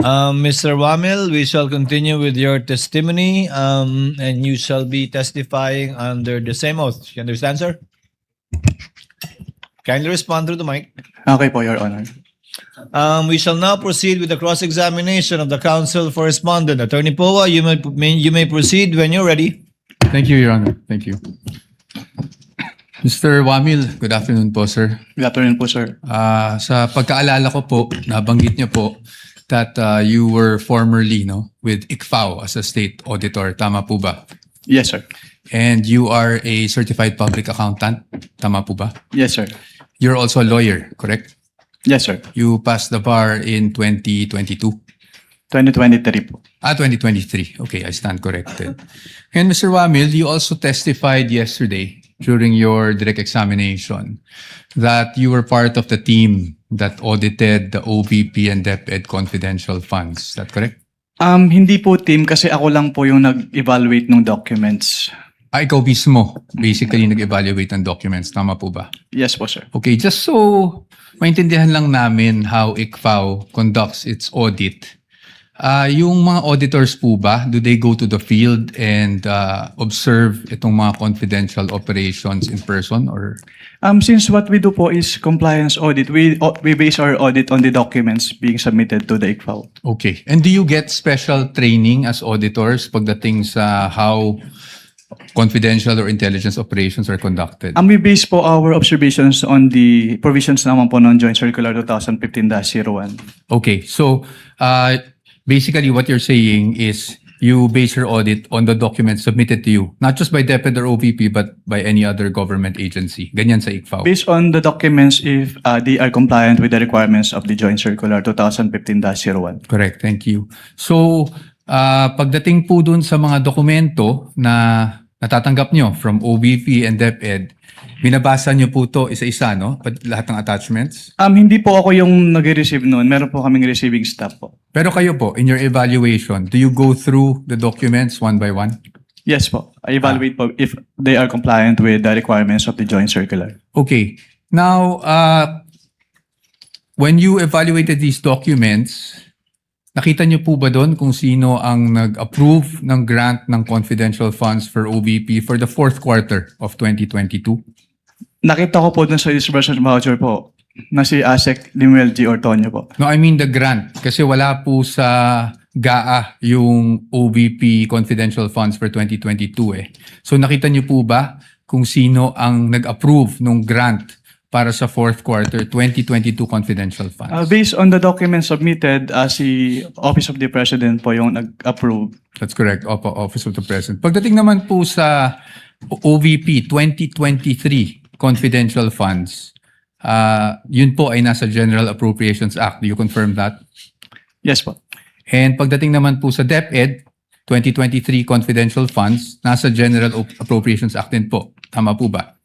Mr. Wamil, we shall continue with your testimony, and you shall be testifying under the same oath. You understand, sir? Kindly respond through the mic. Okay po, Your Honor. We shall now proceed with the cross-examination of the counsel for respondent. Attorney Poa, you may proceed when you're ready. Thank you, Your Honor. Thank you. Mr. Wamil, good afternoon po, sir. Good afternoon po, sir. Sa pagkaalala ko po, nabanggit niyo po that you were formerly with ICFAO as a state auditor. Tama po ba? Yes, sir. And you are a certified public accountant. Tama po ba? Yes, sir. You're also a lawyer, correct? Yes, sir. You passed the bar in 2022. 2023 po. 2023. Okay, I stand corrected. And Mr. Wamil, you also testified yesterday during your direct examination that you were part of the team that audited the OVP and DepEd confidential funds. Is that correct? Hindi po team kasi ako lang po yung nag-evaluate ng documents. Ikaw mismo, basically nag-evaluate ng documents. Tama po ba? Yes po, sir. Okay, just so maintindihan lang namin how ICFAO conducts its audit. Yung mga auditors po ba, do they go to the field and observe itong mga confidential operations in person or? Since what we do po is compliance audit, we base our audit on the documents being submitted to the ICFAO. Okay. And do you get special training as auditors pagdating sa how confidential or intelligence operations are conducted? We base po our observations on the provisions naman po ng Joint Circular 2015-01. Okay. So, basically what you're saying is you base your audit on the documents submitted to you, not just by DepEd or OVP, but by any other government agency. Ganyan sa ICFAO. Based on the documents if they are compliant with the requirements of the Joint Circular 2015-01. Correct. Thank you. So, pagdating po dun sa mga dokumento na natatanggap nyo from OVP and DepEd, binabasa nyo po to isa-isa, no? Lahat ng attachments? Hindi po ako yung nag-receive noon. Meron po kaming receiving staff po. Pero kayo po, in your evaluation, do you go through the documents one by one? Yes po. I evaluate po if they are compliant with the requirements of the Joint Circular. Okay. Now, when you evaluated these documents, nakita niyo po ba doon kung sino ang nag-approve ng grant ng confidential funds for OVP for the fourth quarter of 2022? Nakita ko po dun sa disbursement voucher po na si Asek Limuel G. Ortonio po. No, I mean the grant. Kasi wala po sa GAA yung OVP confidential funds for 2022 eh. So nakita niyo po ba kung sino ang nag-approve ng grant para sa fourth quarter 2022 confidential funds? Based on the documents submitted, si Office of the President po yung nag-approve. That's correct. Opo, Office of the President. Pagdating naman po sa OVP 2023 confidential funds, yun po ay nasa General Appropriations Act. Do you confirm that? Yes po. And pagdating naman po sa DepEd 2023 confidential funds, nasa General Appropriations Act din po. Tama po ba?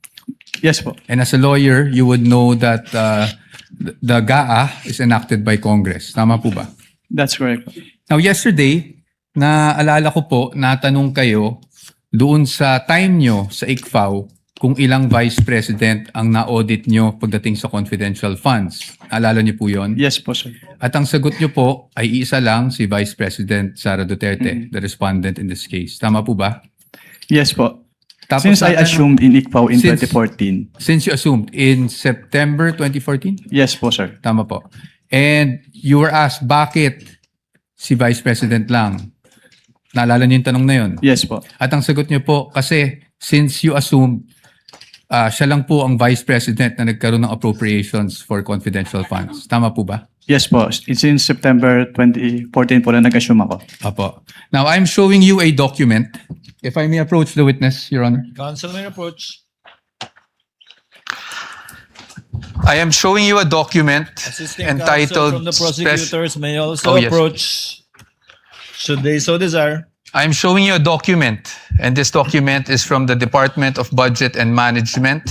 Yes po. And as a lawyer, you would know that the GAA is enacted by Congress. Tama po ba? That's correct po. Now, yesterday, naalala ko po, natanong kayo doon sa time nyo sa ICFAO kung ilang vice president ang na-audit nyo pagdating sa confidential funds. Naalala nyo po yon? Yes po, sir. At ang sagot nyo po ay isa lang, si Vice President Sara Duterte, the respondent in this case. Tama po ba? Yes po. Tapos Since I assumed in ICFAO in 2014. Since you assumed in September 2014? Yes po, sir. Tama po. And you were asked, bakit si Vice President lang? Naalala niyo yung tanong na yun? Yes po. At ang sagot niyo po, kasi since you assumed siya lang po ang Vice President na nagkaroon ng appropriations for confidential funds. Tama po ba? Yes po. Since September 2014 po na nag-assume ako. Apo. Now, I'm showing you a document. If I may approach the witness, Your Honor. Counsel may approach. I am showing you a document Assisting counsel entitled from the Spec- prosecutors may also Oh, yes. approach should they so desire. I'm showing you a document, and this document is from the Department of Budget and Management,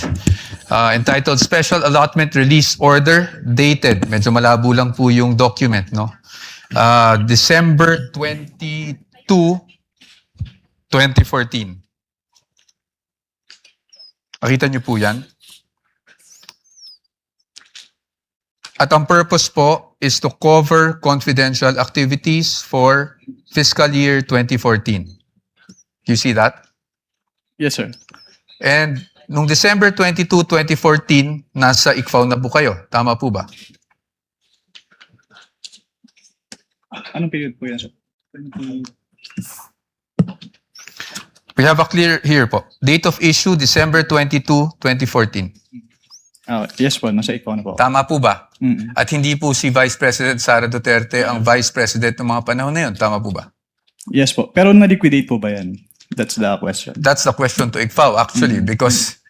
entitled Special Allotment Release Order, dated. Medyo malabo lang po yung document, no? December 22, 2014. Nakita niyo po yan? At ang purpose po is to cover confidential activities for fiscal year 2014. You see that? Yes, sir. And nung December 22, 2014, nasa ICFAO na po kayo. Tama po ba? Anong period po yan, sir? We have a clear here po. Date of issue, December 22, 2014. Yes po, nasa ikaw na po. Tama po ba? Mm. At hindi po si Vice President Sara Duterte ang Vice President ng mga panahon na yun. Tama po ba? Yes po. Pero na-liquidate po ba yan? That's the question. That's the question to ICFAO actually because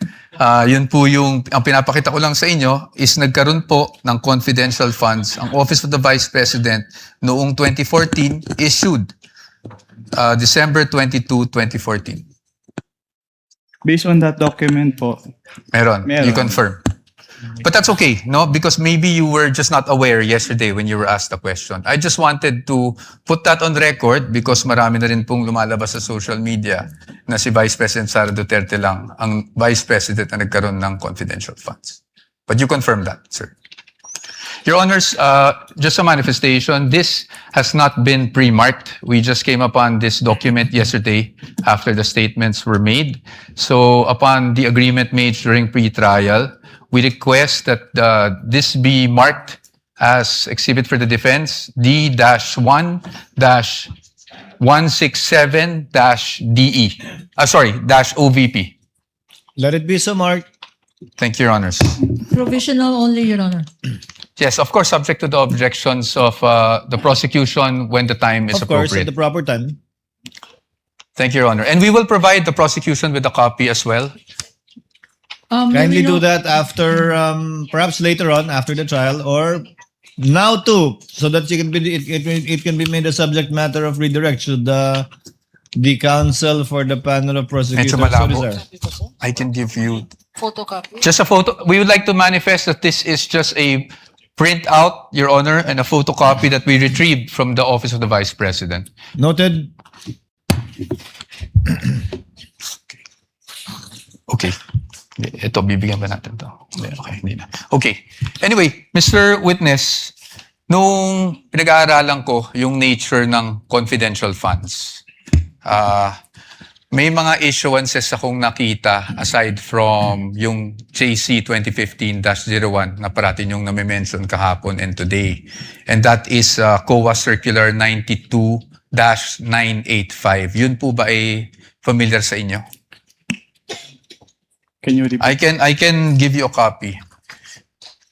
yun po yung, ang pinapakita ko lang sa inyo is nagkaroon po ng confidential funds. Ang Office of the Vice President noong 2014 issued December 22, 2014. Based on that document po, Meron. Meron. You confirm. But that's okay, no? Because maybe you were just not aware yesterday when you were asked the question. I just wanted to put that on record because marami na rin pong lumalabas sa social media na si Vice President Sara Duterte lang ang Vice President na nagkaroon ng confidential funds. But you confirm that, sir. Your Honors, just a manifestation, this has not been pre-marked. We just came upon this document yesterday after the statements were made. So upon the agreement made during pre-trial, we request that this be marked as exhibit for the defense D-1-167-DE. -OVP. Let it be so marked. Thank you, Your Honors. Provisional only, Your Honor. Yes, of course, subject to the objections of the prosecution when the time is Of course, appropriate. at the proper time. Thank you, Your Honor. And we will provide the prosecution with a copy as well. Kindly Moving do on- that after, perhaps later on, after the trial, or now too, so that it can be made a subject matter of redirect should the counsel for the panel of prosecutors so malabo. desire. I can give you Photocopy. just a photo. We would like to manifest that this is just a printout, Your Honor, and a photocopy that we retrieved from the Office of the Vice President. Noted. Okay. Ito, bibigyan ba natin to? Okay, hindi na. Okay. Anyway, Mr. Witness, nung pinag-aaralan ko yung nature ng confidential funds, may mga issuances akong nakita aside from yung JC 2015-01 na parating yung nami-mention kahapon and today. And that is COA Circular 92-985. Yun po ba ay familiar sa inyo? can you repeat? I can give you a copy.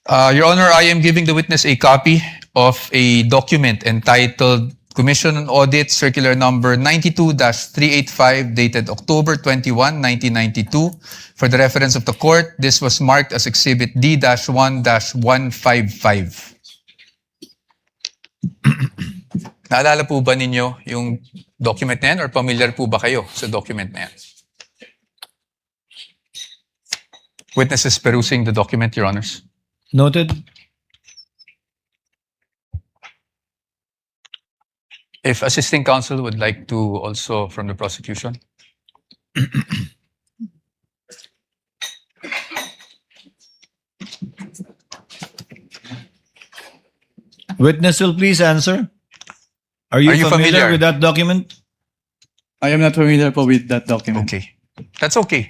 Your Honor, I am giving the witness a copy of a document entitled Commission on Audit Circular Number 92-385 dated October 21, 1992. For the reference of the court, this was marked as Exhibit D-1-155. Naalala po ba ninyo yung document na yan or familiar po ba kayo sa document na yan? Witness is perusing the document, Your Honors. Noted. If assisting counsel would like to also from the prosecution. Witness will please answer. Are you, familiar with that document? I am not familiar po with that document. Okay. That's okay.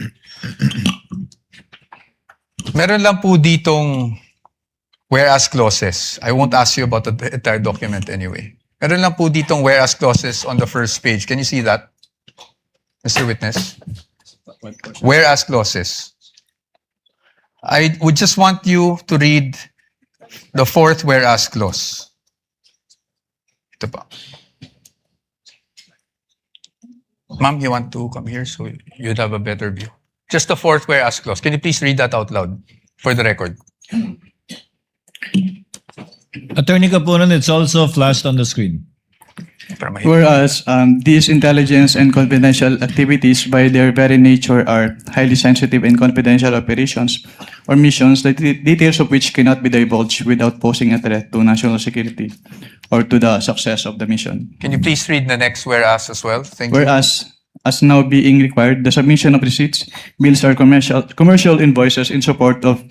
Meron lang po ditong whereas clauses. I won't ask you about the entire document anyway. Meron lang po ditong whereas clauses on the first page. Can you see that, Mr. Witness? Whereas clauses. I would just want you to read the fourth whereas clause. Ito pa. Ma'am, you want to come here so you'd have a better view. Just the fourth whereas clause. Can you please read that out loud for the record? Attorney Capunan, it's also flashed on the screen. Para mahirap. Whereas these intelligence and confidential activities by their very nature are highly sensitive and confidential operations or missions, the details of which cannot be divulged without posing a threat to national security or to the success of the mission. Can you please read the next whereas as well? Thank you. Whereas as now being required, the submission of receipts, bills, or commercial invoices in support of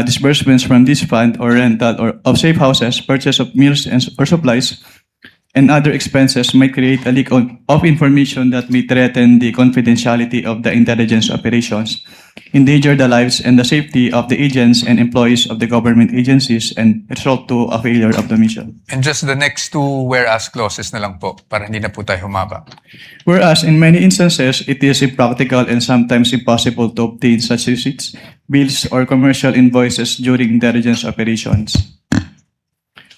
disbursements from this fund or rental or of safe houses, purchase of meals or supplies, and other expenses might create a leak of information that may threaten the confidentiality of the intelligence operations, endanger the lives and the safety of the agents and employees of the government agencies, and result to a failure of the mission. And just the next two whereas clauses na lang po para hindi na po tayo humaba. Whereas in many instances, it is impractical and sometimes impossible to obtain such receipts, bills, or commercial invoices during intelligence operations.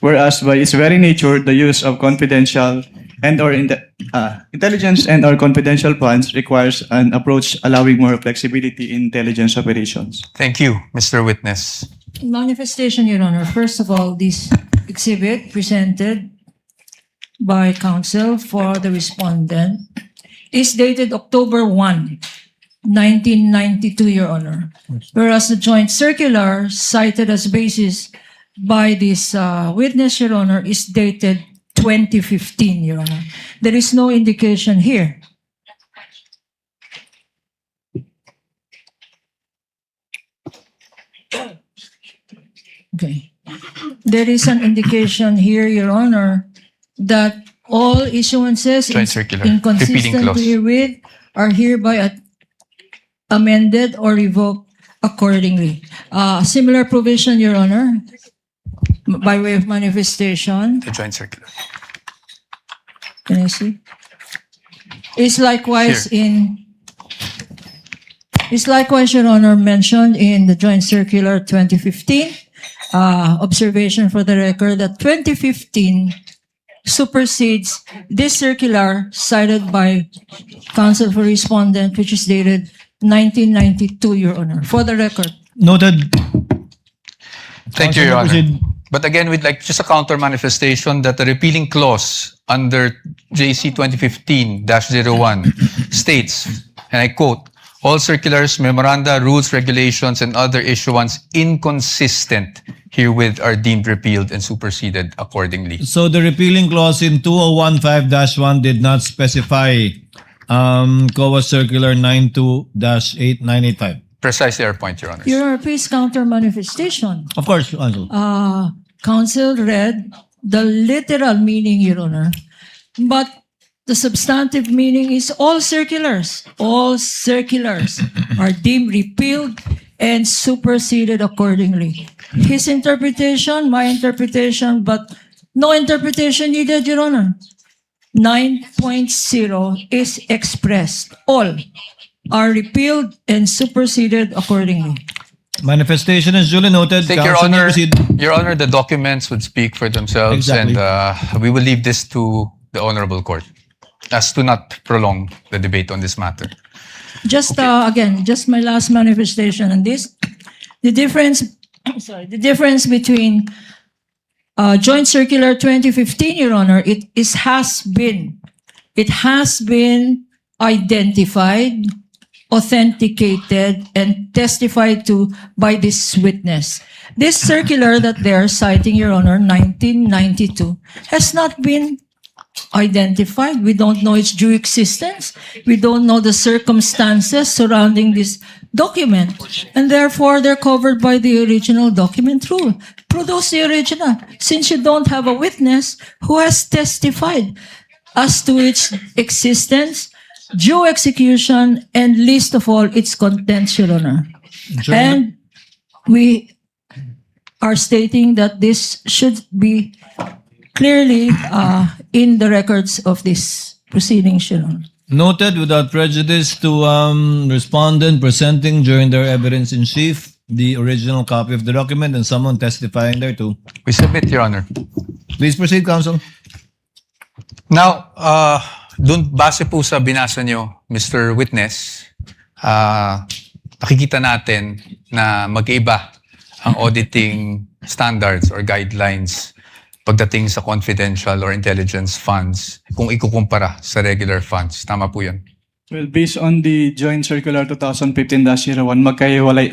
Whereas by its very nature, the use of confidential intelligence and or confidential funds requires an approach allowing more flexibility in intelligence operations. Thank you, Mr. Witness. Manifestation, Your Honor. First of all, this exhibit presented by counsel for the respondent is dated October 1, 1992, Your Honor. Whereas the joint circular cited as basis by this witness, Your Honor, is dated 2015, Your Honor. There is no indication here. Okay. There is an indication here, Your Honor, that all issuances Joint circular. Repeating inconsistent clause. herewith are hereby amended or revoked accordingly. Similar provision, Your Honor, by way of manifestation. The joint circular. Can I see? Is likewise Your Honor, mentioned in the Joint Circular 2015. Observation for the record that 2015 supersedes this circular cited by counsel for respondent, which is dated 1992, Your Honor. For the record. Noted. Thank you, Your Honor. Proceed. But again, we'd like just a counter manifestation that the repealing clause under JC 2015-01 states, and I quote, all circulars, memoranda, rules, regulations, and other issuance inconsistent herewith are deemed repealed and superseded accordingly. So the repealing clause in 2015-1 did not specify COA Circular 92-8985. Precisely our point, Your Honor. Your Honor, please counter manifestation. Of course, Counsel. Counsel read the literal meaning, Your Honor, but the substantive meaning is all circulars are deemed repealed and superseded accordingly. His interpretation, my interpretation, but no interpretation needed, Your Honor. 9.0 is expressed. All are repealed and superseded accordingly. Manifestation is duly noted. Thank Your Counsel may Honor. proceed. Your Honor, the documents would speak for themselves, Exactly. and we will leave this to the Honorable Court as to not prolong the debate on this matter. Just again, just my last manifestation on this. The difference, the difference between Joint Circular 2015, Your Honor, it has been identified, authenticated, and testified to by this witness. This circular that they're citing, Your Honor, 1992, has not been identified. We don't know its due existence. We don't know the circumstances surrounding this document. And therefore, they're covered by the original document rule. Produce the original, since you don't have a witness who has testified as to its existence, due execution, and least of all, its contents, Your Honor. And we are stating that this should be clearly in the records of this proceedings, Your Honor. Noted without prejudice to respondent presenting during their evidence in chief the original copy of the document and someone testifying thereto. We submit, Your Honor. Please proceed, Counsel. Now, dun base po sa binasa nyo, Mr. Witness, nakikita natin na mag-iba ang auditing standards or guidelines pagdating sa confidential or intelligence funds kung ikukumpara sa regular funds. Tama po yun. Well, based on the Joint Circular 2015-01,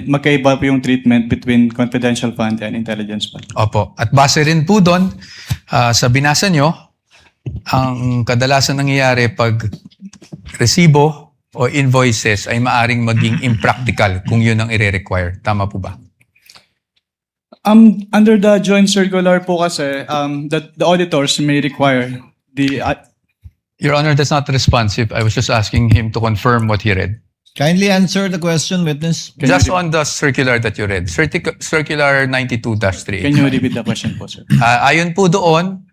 magkaiba po yung treatment between confidential fund and intelligence fund. Opo. At base rin po doon, sa binasa nyo, ang kadalasan nangyayari pag resibo o invoices ay maaring maging impractical kung yun ang ire-require. Tama po ba? Under the joint circular po kasi, the auditors may require the Your Honor, that's not responsive. I was just asking him to confirm what he read. Kindly answer the question, witness. Just on the circular that you read, Circular 92-3. Can you repeat the question po, sir? Ayon po doon,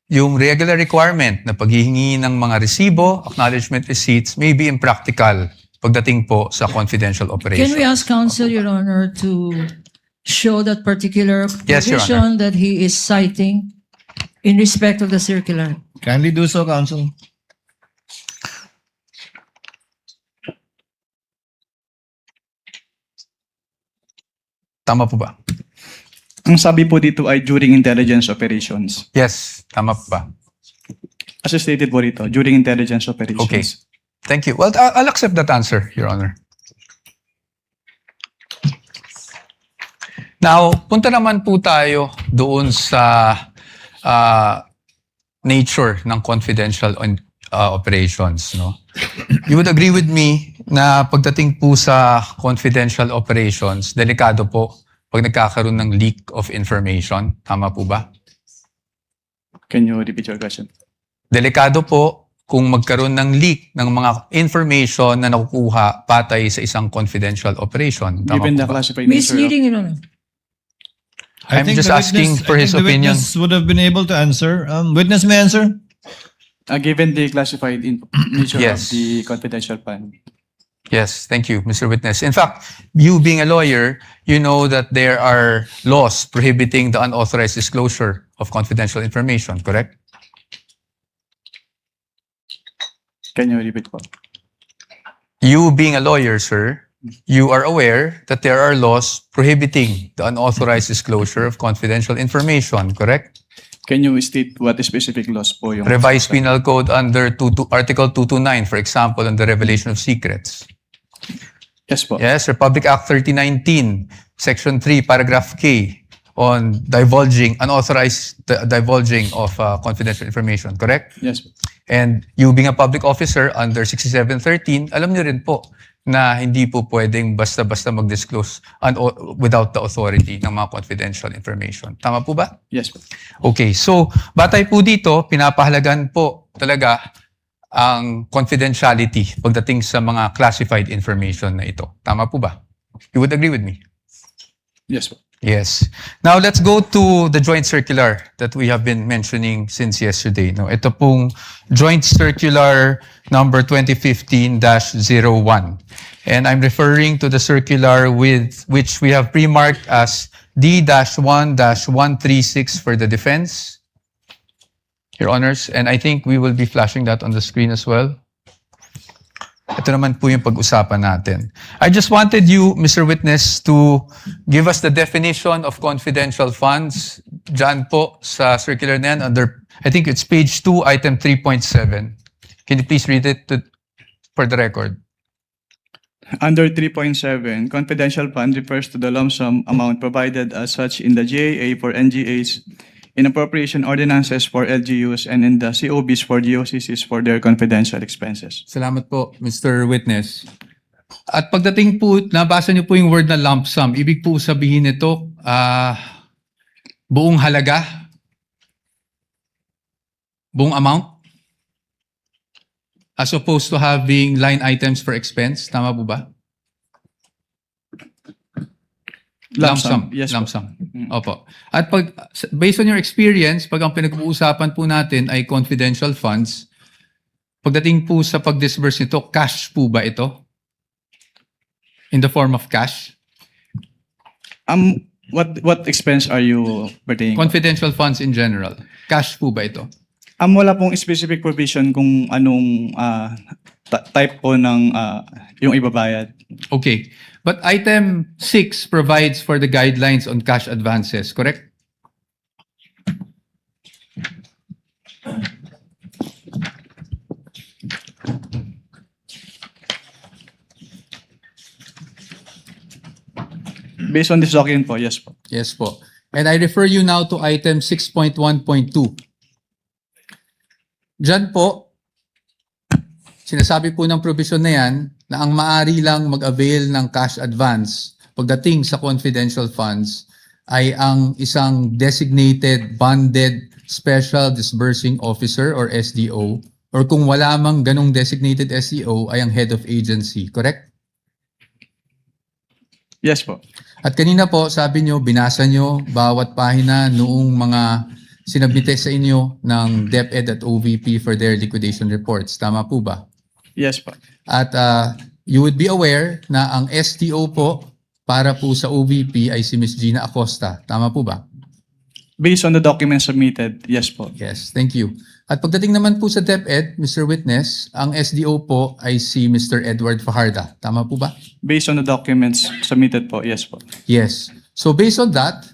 yung regular requirement na paghihingi ng mga resibo, acknowledgement receipts may be impractical pagdating po sa confidential operation. Can we ask counsel, Your Honor, to show that particular Yes, Your provision that he is citing in respect of the circular? Kindly do so, counsel. Tama po ba? Ang sabi po dito ay during intelligence operations. Yes, tama po ba? As stated po dito, during intelligence operations. Okay. Thank you. Well, I'll accept that answer, Your Honor. Now, punta naman po tayo doon sa nature ng confidential operations. No? You would agree with me na pagdating po sa confidential operations, delikado po pag nagkakaroon ng leak of information. Tama po ba? Can you repeat your question? Delikado po kung magkaroon ng leak ng mga information na nakukuha patay sa isang confidential operation. Tama Given the po ba? classified nature of... Misleading, Your Honor. I'm think just the asking witness- for I his think the opinion. Witness would have been able to answer. Witness may answer. Given the classified nature Yes. of the confidential fund. Yes, thank you, Mr. Witness. In fact, you being a lawyer, you know that there are laws prohibiting the unauthorized disclosure of confidential information, correct? Can you repeat po? You being a lawyer, sir, you are aware that there are laws prohibiting the unauthorized disclosure of confidential information, correct? Can you state what specific laws po yung... Revised Penal Code under Article 229, for example, on the revelation of secrets. Yes po. Yes, Republic Act 3019, Section 3, Paragraph K, on unauthorized divulging of confidential information, correct? Yes po. And you being a public officer under 6713, alam niyo rin po na hindi po pwedeng basta-basta mag-disclose without the authority ng mga confidential information. Tama po ba? Yes po. Okay, so batay po dito, pinapahalagan po talaga ang confidentiality pagdating sa mga classified information na ito. Tama po ba? You would agree with me? Yes po. Yes. Now let's go to the joint circular that we have been mentioning since yesterday. No, ito pong joint circular number 2015-01. And I'm referring to the circular with which we have pre-marked as D-1-136 for the defense. Your Honors, and I think we will be flashing that on the screen as well. Ito naman po yung pag-usapan natin. I just wanted you, Mr. Witness, to give us the definition of confidential funds. Diyan po sa circular na yan, under, I think it's page 2, item 3.7. Can you please read it for the record? Under 3.7, confidential fund refers to the lump sum amount provided as such in the GAA for NGAs, in appropriation ordinances for LGUs, and in the COBs for GOCCs for their confidential expenses. Salamat po, Mr. Witness. At pagdating po, nabasa niyo po yung word na lump sum. Ibig po sabihin nito, buong halaga? Buong amount? As opposed to having line items for expense? Tama po ba? Lump sum. Yes Lump po. sum. Opo. At based on your experience, pag ang pinag-uusapan po natin ay confidential funds, pagdating po sa pag-disburse nito, cash po ba ito? In the form of cash? What expense are you pertaining? Confidential funds in general. Cash po ba ito? Wala pong specific provision kung anong type po ng yung ibabayad. Okay. But item 6 provides for the guidelines on cash advances, correct? Based on this document po, yes po. Yes po. And I refer you now to item 6.1.2. Diyan po, sinasabi po ng provision na yan na ang maaari lang mag-avail ng cash advance pagdating sa confidential funds ay ang isang designated bonded special disbursing officer or SDO, or kung wala mang ganong designated SDO ay ang head of agency, correct? Yes po. At kanina po, sabi nyo, binasa nyo bawat pahina noong mga sinabite sa inyo ng DepEd at OVP for their liquidation reports. Tama po ba? Yes po. At you would be aware na ang SDO po para po sa OVP ay si Ms. Gina Acosta. Tama po ba? Based on the documents submitted, yes po. Yes, thank you. At pagdating naman po sa DepEd, Mr. Witness, ang SDO po ay si Mr. Edward Fajarda. Tama po ba? Based on the documents submitted po, yes po. Yes. So based on that,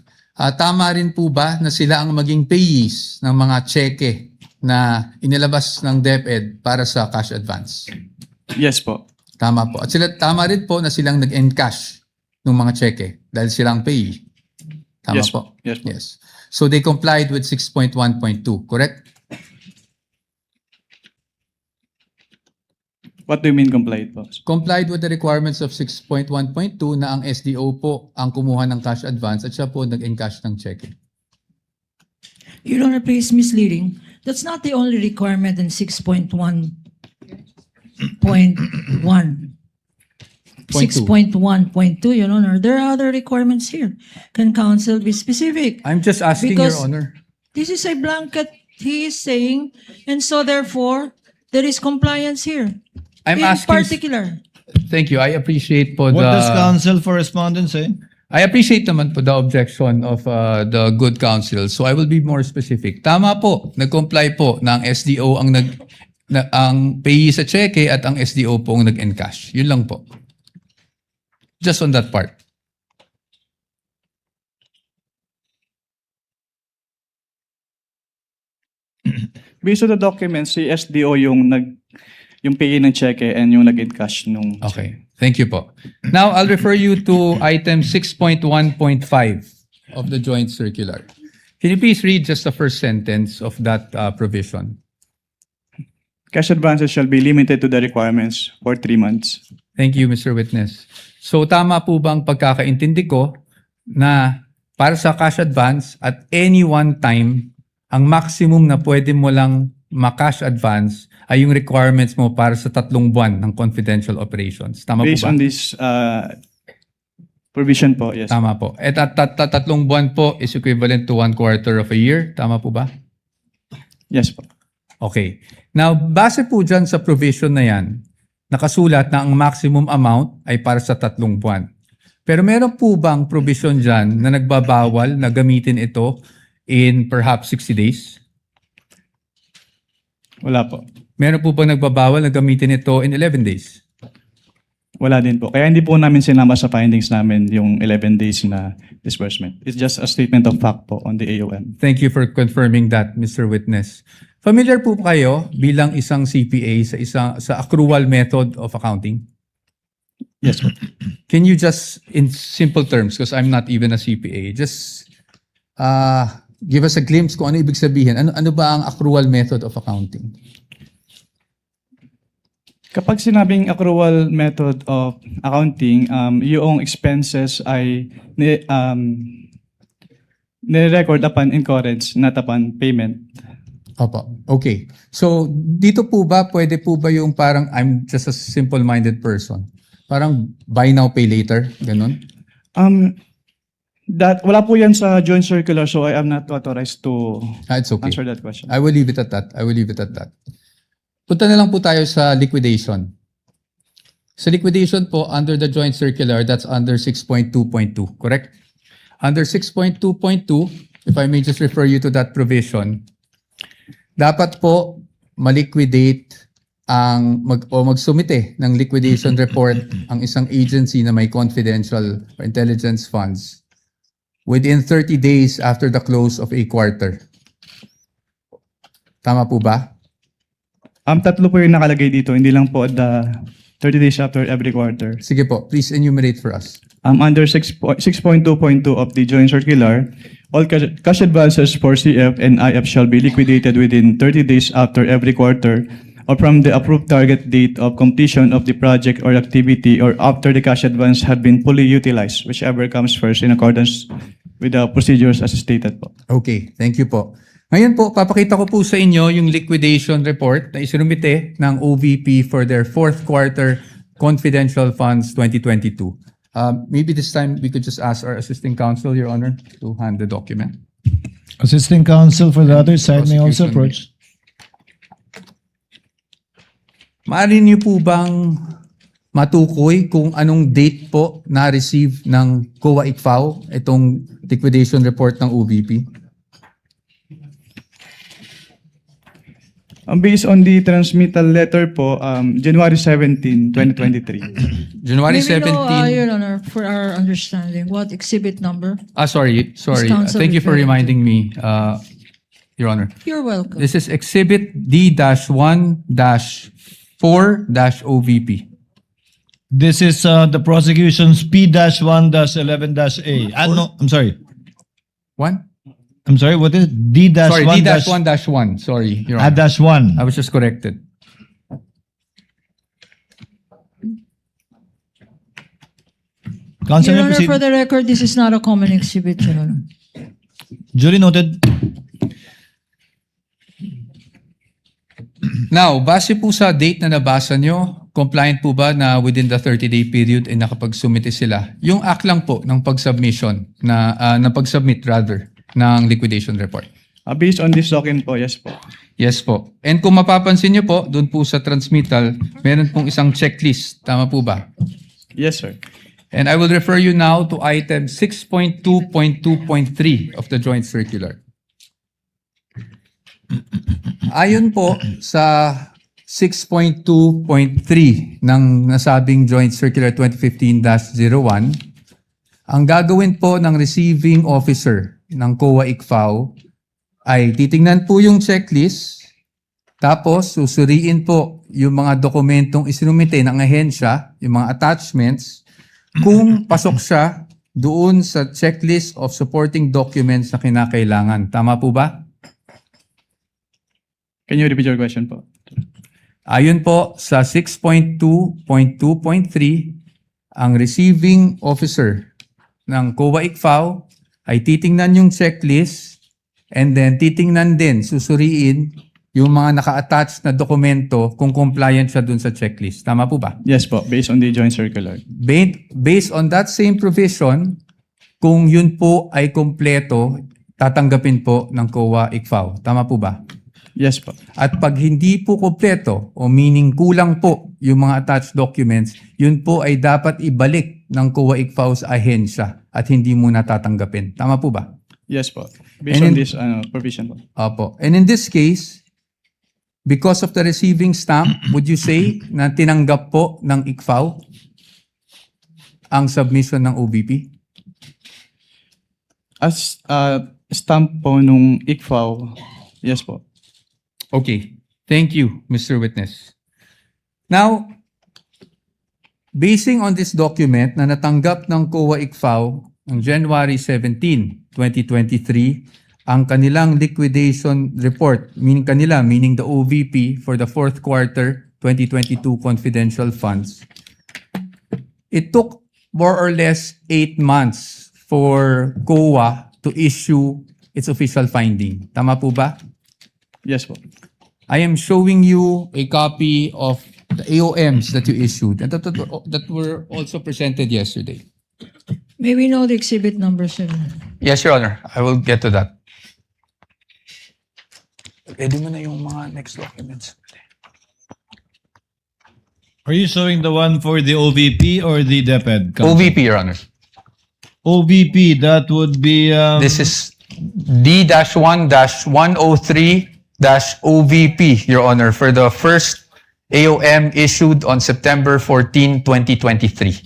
tama rin po ba na sila ang maging payees ng mga cheque na inilabas ng DepEd para sa cash advance? Yes po. Tama po. At sila, tama rin po na silang nag-encash ng mga cheque dahil silang payee. Tama Yes po. Yes po. Yes. So they complied with 6.1.2, correct? What do you mean complied po? Complied with the requirements of 6.1.2 na ang SDO po ang kumuha ng cash advance at siya po nag-encash ng cheque. Your Honor, please misleading. That's not the only requirement in 6.1.1. 6.1.2, Your Honor. There are other requirements here. Can counsel be specific? I'm just asking, Because- Your Honor. This is a blanket he is saying, and so therefore, there is compliance here. I'm In asking. particular. Thank you. I appreciate po What does the. counsel for respondents say? I appreciate naman po the objection of the good counsel. So I will be more specific. Tama po, nag-comply po na ang SDO ang payee sa cheque at ang SDO po ang nag-encash. Yun lang po. Just on that part. Based on the documents, si SDO yung payee ng cheque and yung nag-encash nung Okay. Thank you po. Now, I'll refer you to item 6.1.5 of the joint circular. Can you please read just the first sentence of that provision? cash advances shall be limited to the requirements for 3 months. Thank you, Mr. Witness. So tama po ba ang pagkakaintindi ko na para sa cash advance at any one time, ang maximum na pwede mo lang ma-cash advance ay yung requirements mo para sa 3 buwan ng confidential operations. Tama Based po ba? on this provision po, yes. Tama po. At 3 buwan po is equivalent to 1/4 of a year. Tama po ba? Yes po. Okay. Now, base po dyan sa provision na yan, nakasulat na ang maximum amount ay para sa 3 buwan. Pero meron po bang provision dyan na nagbabawal na gamitin ito in perhaps 60 days? Wala po. Meron po bang nagbabawal na gamitin ito in 11 days? Wala din po. Kaya hindi po namin sinama sa findings namin yung 11 days na disbursement. It's just a statement of fact po on the AOM. Thank you for confirming that, Mr. Witness. Familiar po kayo bilang isang CPA sa accrual method of accounting? Yes po. Can you just, in simple terms, because I'm not even a CPA, just give us a glimpse kung ano ibig sabihin. Ano ba ang accrual method of accounting? Kapag sinabing accrual method of accounting, yung expenses ay ni-record upon incurrence, not upon payment. Opo. Okay. So, dito po ba, pwede po ba yung parang I'm just a simple-minded person? Parang buy now, pay later? Ganun? Wala po yan sa joint circular, so I am not authorized to It's okay. answer that question. I will leave it at that. Punta na lang po tayo sa liquidation. Sa liquidation po, under the joint circular, that's under 6.2.2, correct? Under 6.2.2, if I may just refer you to that provision, dapat po maliquidate magsumite ng liquidation report ang isang agency na may confidential or intelligence funds within 30 days after the close of a quarter. Tama po ba? Tatlo po yung nakalagay dito, hindi lang po the 30 days after every quarter. Sige po, please enumerate for us. Under 6.2.2 of the joint circular, all cash advances for CF and IF shall be liquidated within 30 days after every quarter or from the approved target date of completion of the project or activity or after the cash advance had been fully utilized, whichever comes first in accordance with the procedures as stated po. Okay, thank you po. Ngayon po, papakita ko po sa inyo yung liquidation report na isinumite ng OVP for their fourth quarter confidential funds 2022. Maybe this time we could just ask our assisting counsel, Your Honor, to hand the document. Assistant counsel for the other side may also Prosecution. approach. Maaari niyo po bang matukoy kung anong date po na-receive ng COA ICFAO itong liquidation report ng OVP? Based on the transmittal letter po, January 17, 2023. January May we 17. know, Your Honor, for our understanding, what exhibit number? Sorry. counsel Thank you for referring to? reminding me, Your Honor. You're welcome. This is Exhibit D-1-4-OVP. This is the prosecution's P-1-11-A. No, I'm sorry. One? I'm sorry, what is it? Sorry, D-1-1. D-1-1. Sorry, Your Honor. dash 1. I was just corrected. Counsel Your may Honor, proceed. for the record, this is not a common exhibit, Your Honor. Duly noted. Now, base po sa date na nabasa nyo, compliant po ba na within the 30-day period ay nakapag-submit sila? Yung act lang po ng pag-submission, na pag-submit rather, ng liquidation report. Based on this document po, yes po. Yes po. And kung mapapansin nyo po, doon po sa transmittal, meron pong isang checklist. Tama po ba? Yes, sir. And I will refer you now to item 6.2.2.3 of the joint circular. Ayon po sa 6.2.3 ng nasabing joint circular 2015-01, ang gagawin po ng receiving officer ng COA ICFAO ay titingnan po yung checklist, tapos susuriin po yung mga dokumentong isinumite ng ahensya, yung mga attachments, kung pasok siya doon sa checklist of supporting documents na kinakailangan. Tama po ba? Can you repeat your question po? Ayon po sa 6.2.2.3, ang receiving officer ng COA ICFAO ay titingnan yung checklist and then titingnan din, susuriin yung mga naka-attach na dokumento kung compliant siya dun sa checklist. Tama po ba? Yes po, based on the joint circular. Based on that same provision, kung yun po ay kompleto, tatanggapin po ng COA ICFAO. Tama po ba? Yes po. At pag hindi po kompleto o meaning kulang po yung mga attached documents, yun po ay dapat ibalik ng COA ICFAO sa ahensya at hindi muna tatanggapin. Tama po ba? Yes po. Based And on in- this provision po. Opo. And in this case, because of the receiving stamp, would you say na tinanggap po ng ICFAO ang submission ng OVP? As stamp po nung ICFAO, yes po. Okay. Thank you, Mr. Witness. Now, basing on this document na natanggap ng COA ICFAO on January 17, 2023, ang kanilang liquidation report, meaning the OVP for the fourth quarter 2022 confidential funds, it took more or less 8 months for COA to issue its official finding. Tama po ba? Yes po. I am showing you a copy of the AOMs that you issued and that were also presented yesterday. May we know the exhibit number, sir? Yes, Your Honor. I will get to that. Pwede mo na yung mga next documents. Are you showing the one for the OVP or the DepEd? Counsel? OVP, Your Honor. OVP, that would be... This is D-1-103-OVP, Your Honor, for the first AOM issued on September 14, 2023.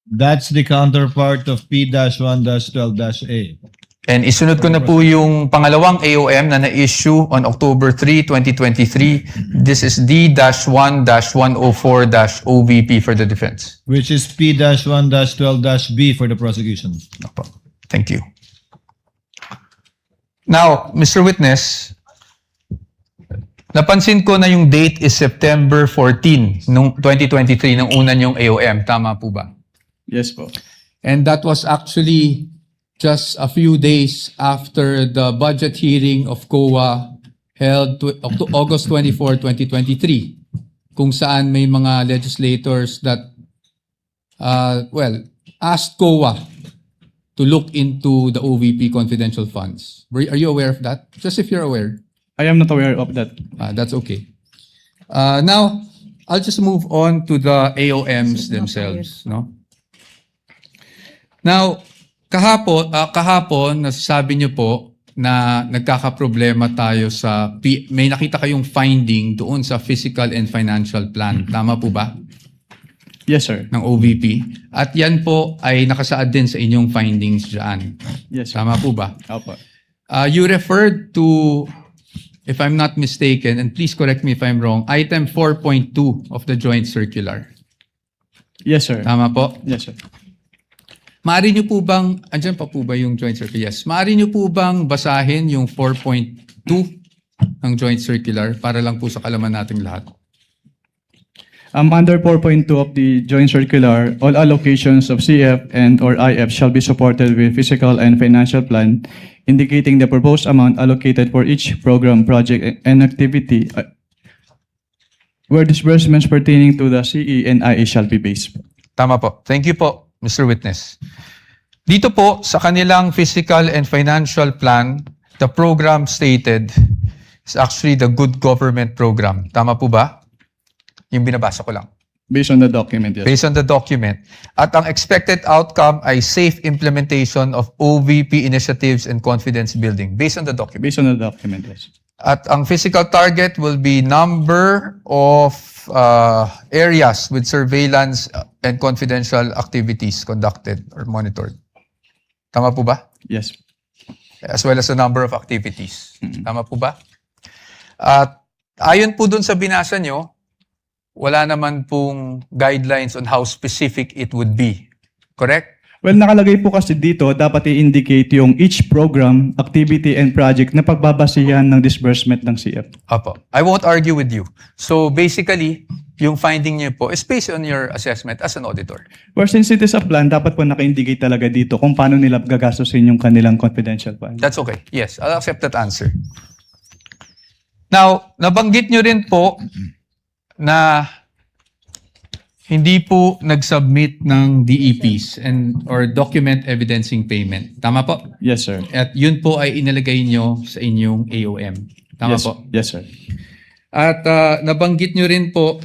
That's the counterpart of P-1-12-A. And isunod ko na po yung pangalawang AOM na na-issue on October 3, 2023. This is D-1-104-OVP for the defense. Which is P-1-12-B for the prosecution. Opo. Thank you. Now, Mr. Witness, napansin ko na yung date is September 14 nung 2023 nung una yung AOM. Tama po ba? Yes po. And that was actually just a few days after the budget hearing of COA held August 24, 2023, kung saan may mga legislators that, asked COA to look into the OVP confidential funds. Are you aware of that? Just if you're aware. I am not aware of that. That's okay. Now, I'll just move on to the AOMs themselves. No? Now, kahapon, nasasabi niyo po na nagkakaproblema tayo sa, may nakita kayong finding doon sa physical and financial plan. Tama po ba? Yes, sir. Ng OVP. At yan po ay nakasaad din sa inyong findings dyan. Yes, sir. Tama po ba? Opo. You referred to, if I'm not mistaken, and please correct me if I'm wrong, item 4.2 of the joint circular. Yes, sir. Tama po? Yes, sir. Maaari nyo po bang, andyan pa po ba yung joint circular? Yes. Maaari nyo po bang basahin yung 4.2 ng joint circular para lang po sa kalaman nating lahat? Under 4.2 of the joint circular, all allocations of CF and or IF shall be supported with physical and financial plan indicating the proposed amount allocated for each program, project, and activity where disbursements pertaining to the CE and IE shall be based. Tama po. Thank you po, Mr. Witness. Dito po, sa kanilang physical and financial plan, the program stated is actually the Good Government Program. Tama po ba? Yung binabasa ko lang. Based on the document, yes. Based on the document. At ang expected outcome ay safe implementation of OVP initiatives and confidence building. Based on the document. Based on the document, yes. At ang physical target will be number of areas with surveillance and confidential activities conducted or monitored. Tama po ba? Yes. As well as the number of activities. Tama po ba? At ayon po dun sa binasa nyo, wala naman pong guidelines on how specific it would be. Correct? Well, nakalagay po kasi dito, dapat i-indicate yung each program, activity, and project na pagbabasihan ng disbursement ng CF. Apo. I won't argue with you. So basically, yung finding niyo po is based on your assessment as an auditor. Or since it is a plan, dapat po naka-indicate talaga dito kung paano nila gagastusin yung kanilang confidential fund. That's okay. Yes, I'll accept that answer. Now, nabanggit nyo rin po na hindi po nag-submit ng DEPs and or document evidencing payment. Tama po? Yes, sir. At yun po ay inilagay nyo sa inyong AOM. Tama Yes, po? yes, sir. At nabanggit nyo rin po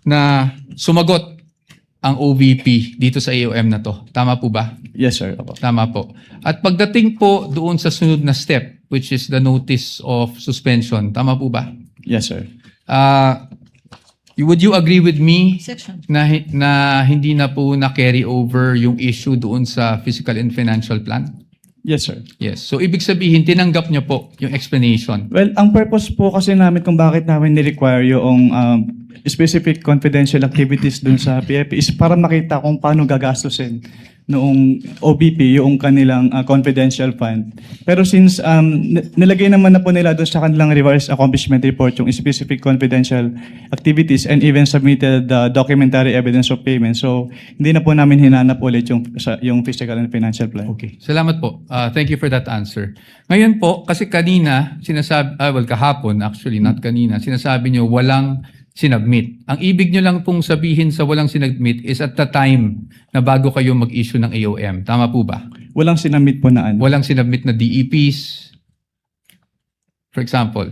na sumagot ang OVP dito sa AOM na to. Tama po ba? Yes, sir. Opo. Tama po. At pagdating po doon sa sunod na step, which is the notice of suspension, tama po ba? Yes, sir. Would you agree with me Section. na hindi na po na-carry over yung issue doon sa physical and financial plan? Yes, sir. Yes. So, ibig sabihin, tinanggap niyo po yung explanation. Well, ang purpose po kasi namin kung bakit namin ni-require yung specific confidential activities dun sa PFP is para makita kung paano gagastusin noong OBP yung kanilang confidential fund. Pero since nilagay naman na po nila doon sa kanilang revised accomplishment report yung specific confidential activities and even submitted the documentary evidence of payment. So, hindi na po namin hinanap ulit yung physical and financial plan. Okay. Salamat po. Thank you for that answer. Ngayon po, kasi kanina, kahapon actually, not kanina, sinasabi nyo walang sinubmit. Ang ibig nyo lang pong sabihin sa walang sinubmit is at the time na bago kayo mag-issue ng AOM. Tama po ba? Walang sinamit po na ano. Walang sinubmit na DEPs, for example.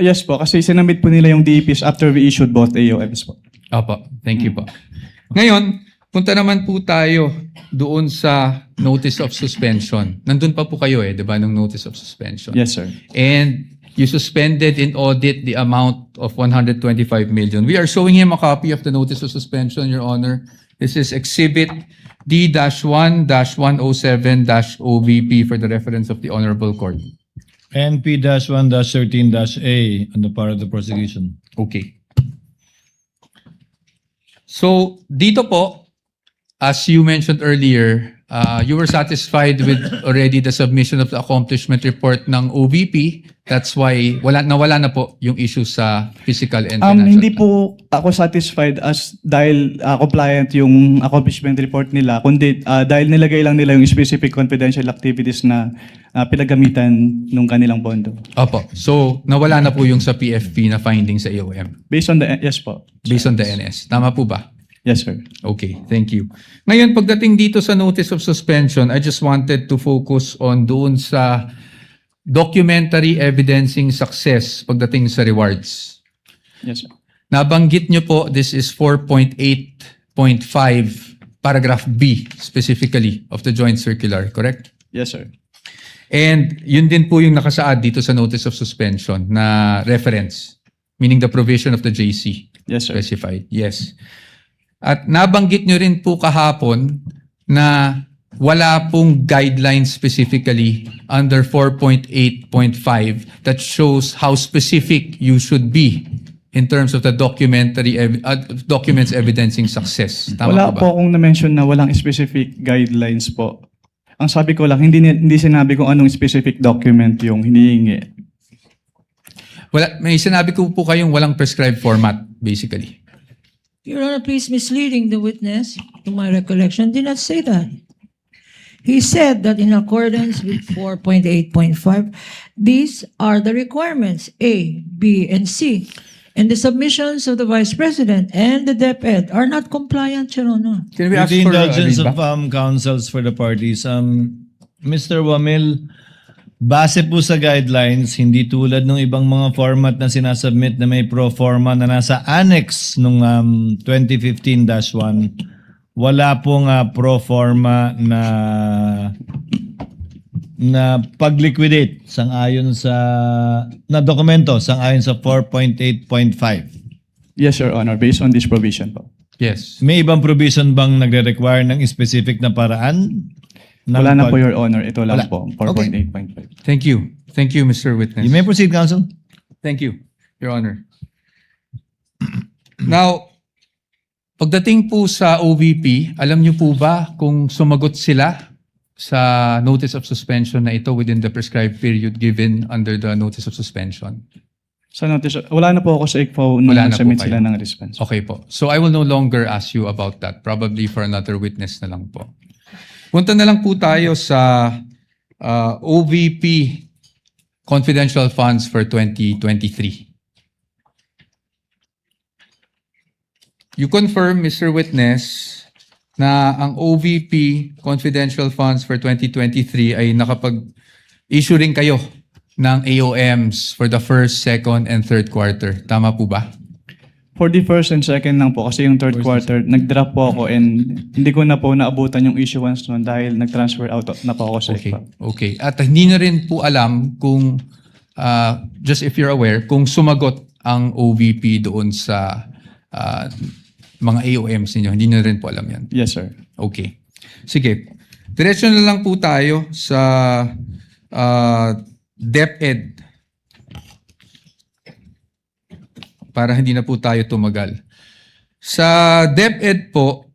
Yes po, kasi sinamit po nila yung DEPs after we issued both AOMs po. Opo, thank you po. Ngayon, punta naman po tayo doon sa notice of suspension. Nandun pa po kayo di ba, ng notice of suspension? Yes, sir. And you suspended in audit the amount of 125 million. We are showing him a copy of the notice of suspension, Your Honor. This is Exhibit D-1-107-OVP for the reference of the Honorable Court. NP-1-13-A on the part of the prosecution. Okay. So, dito po, as you mentioned earlier, You were satisfied with already the submission of the accomplishment report ng OVP. That's why nawala na po yung issue sa physical and financial. Hindi po ako satisfied dahil compliant yung accomplishment report nila, kundi dahil nilagay lang nila yung specific confidential activities na pinagamitan nung kanilang pondo. Opo. So, nawala na po yung sa PFP na finding sa AOM Yes po. based on the NS. Tama po ba? Yes, sir. Okay, thank you. Ngayon, pagdating dito sa notice of suspension, I just wanted to focus on doon sa documentary evidencing success pagdating sa rewards. Yes, sir. Nabanggit nyo po, this is 4.8.5 paragraph B specifically of the joint circular, correct? Yes, sir. And yun din po yung nakasaad dito sa notice of suspension na reference, meaning the provision of the JC. Yes, sir. Specified, yes. At nabanggit nyo rin po kahapon na wala pong guidelines specifically under 4.8.5 that shows how specific you should be in terms of the documents evidencing success. Tama Wala po ba? po akong na-mention na walang specific guidelines po. Ang sabi ko lang, hindi sinabi kung anong specific document yung hinihingi. May sinabi ko po kayong walang prescribed format, basically. Your Honor, please misleading the witness, to my recollection, did not say that. He said that in accordance with 4.8.5, these are the requirements, A, B, and C. And the submissions of the Vice President and the DepEd are not compliant, Your Honor. Can we With ask the for a indulgence of readback? counsels for the parties, Mr. Wamil, base po sa guidelines, hindi tulad ng ibang mga format na sinasubmit na may pro forma na nasa annex nung 2015-1, wala pong pro forma na pag-liquidate sang-ayon sa na dokumento sang-ayon sa 4.8.5. Yes, Your Honor, based on this provision po. Yes. May ibang provision bang nagre-require ng specific na paraan? Wala na po, Your Honor. Ito lang Wala. po, 4.8.5. Thank you. Thank you, Mr. Witness. You may proceed, counsel. Thank you, Your Honor. Now, pagdating po sa OVP, alam niyo po ba kung sumagot sila sa notice of suspension na ito within the prescribed period given under the notice of suspension? Sa notice, wala na po ako sa ICFO nung Wala na po submit kayo. sila ng response. Okay po. So I will no longer ask you about that. Probably for another witness na lang po. Punta na lang po tayo sa OVP confidential funds for 2023. You confirm, Mr. Witness, na ang OVP confidential funds for 2023 ay nakapag-issue rin kayo ng AOMs for the first, second, and third quarter. Tama po ba? For the first and second lang po, kasi yung third quarter, nag-drop po ako and hindi ko na po naabutan yung issuance nun dahil nag-transfer out na po ako sa Okay. ICFO. Okay. At hindi na rin po alam kung, just if you're aware, kung sumagot ang OVP doon sa mga AOMs ninyo. Hindi na rin po alam yan. Yes, sir. Okay. Sige. Diretso na lang po tayo sa DepEd para hindi na po tayo tumagal. Sa DepEd po,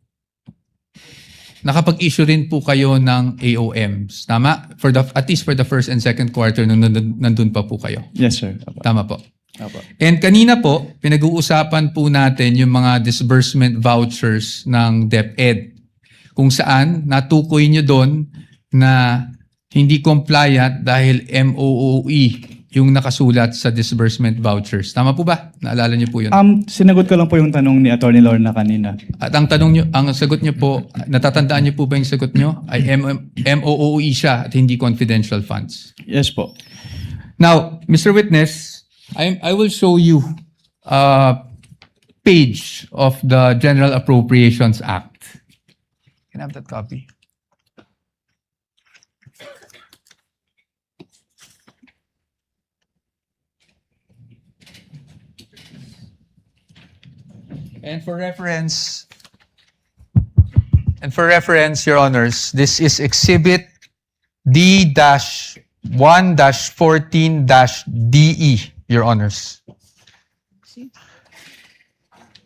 nakapag-issue rin po kayo ng AOMs. Tama? At least for the first and second quarter nung nandun pa po kayo. Yes, sir. Apo. Tama po. Apo. And kanina po, pinag-uusapan po natin yung mga disbursement vouchers ng DepEd. Kung saan natukoy nyo doon na hindi compliant dahil MOOE yung nakasulat sa disbursement vouchers. Tama po ba? Naalala nyo po yun? Sinagot ko lang po yung tanong ni Attorney Lorna kanina. At ang sagot nyo po, natatandaan nyo po ba yung sagot nyo? Ay MOOE siya at hindi confidential funds. Yes po. Now, Mr. Witness, I will show you a page of the General Appropriations Act. Can I have that copy? And for reference, Your Honors, this is Exhibit D-1-14-DE, Your Honors.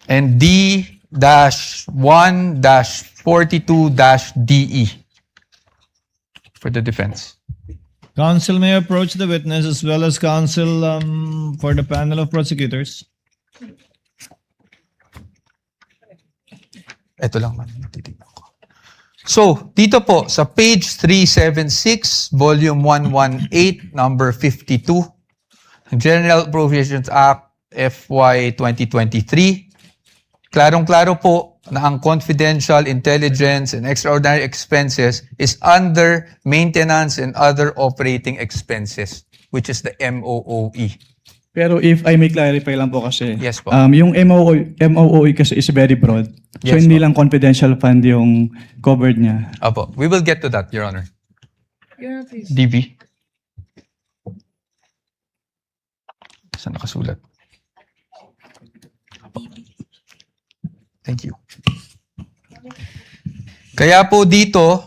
And D-1-42-DE. for the defense. Counsel may approach the witness as well as counsel for the panel of prosecutors. Ito lang man. Titignan ko. So, dito po, sa page 376, volume 118, number 52, General Appropriations Act FY 2023, klarong-klaro po na ang confidential, intelligence, and extraordinary expenses is under maintenance and other operating expenses, which is the MOOE. Pero if I may clarify lang po kasi, Yes po. yung MOOE kasi is very broad. So Yes hindi po. lang confidential fund yung covered niya. Apo, we will get to that, Your Honor. Your Honor, please. DV. Saan nakasulat? Thank you. Kaya po dito,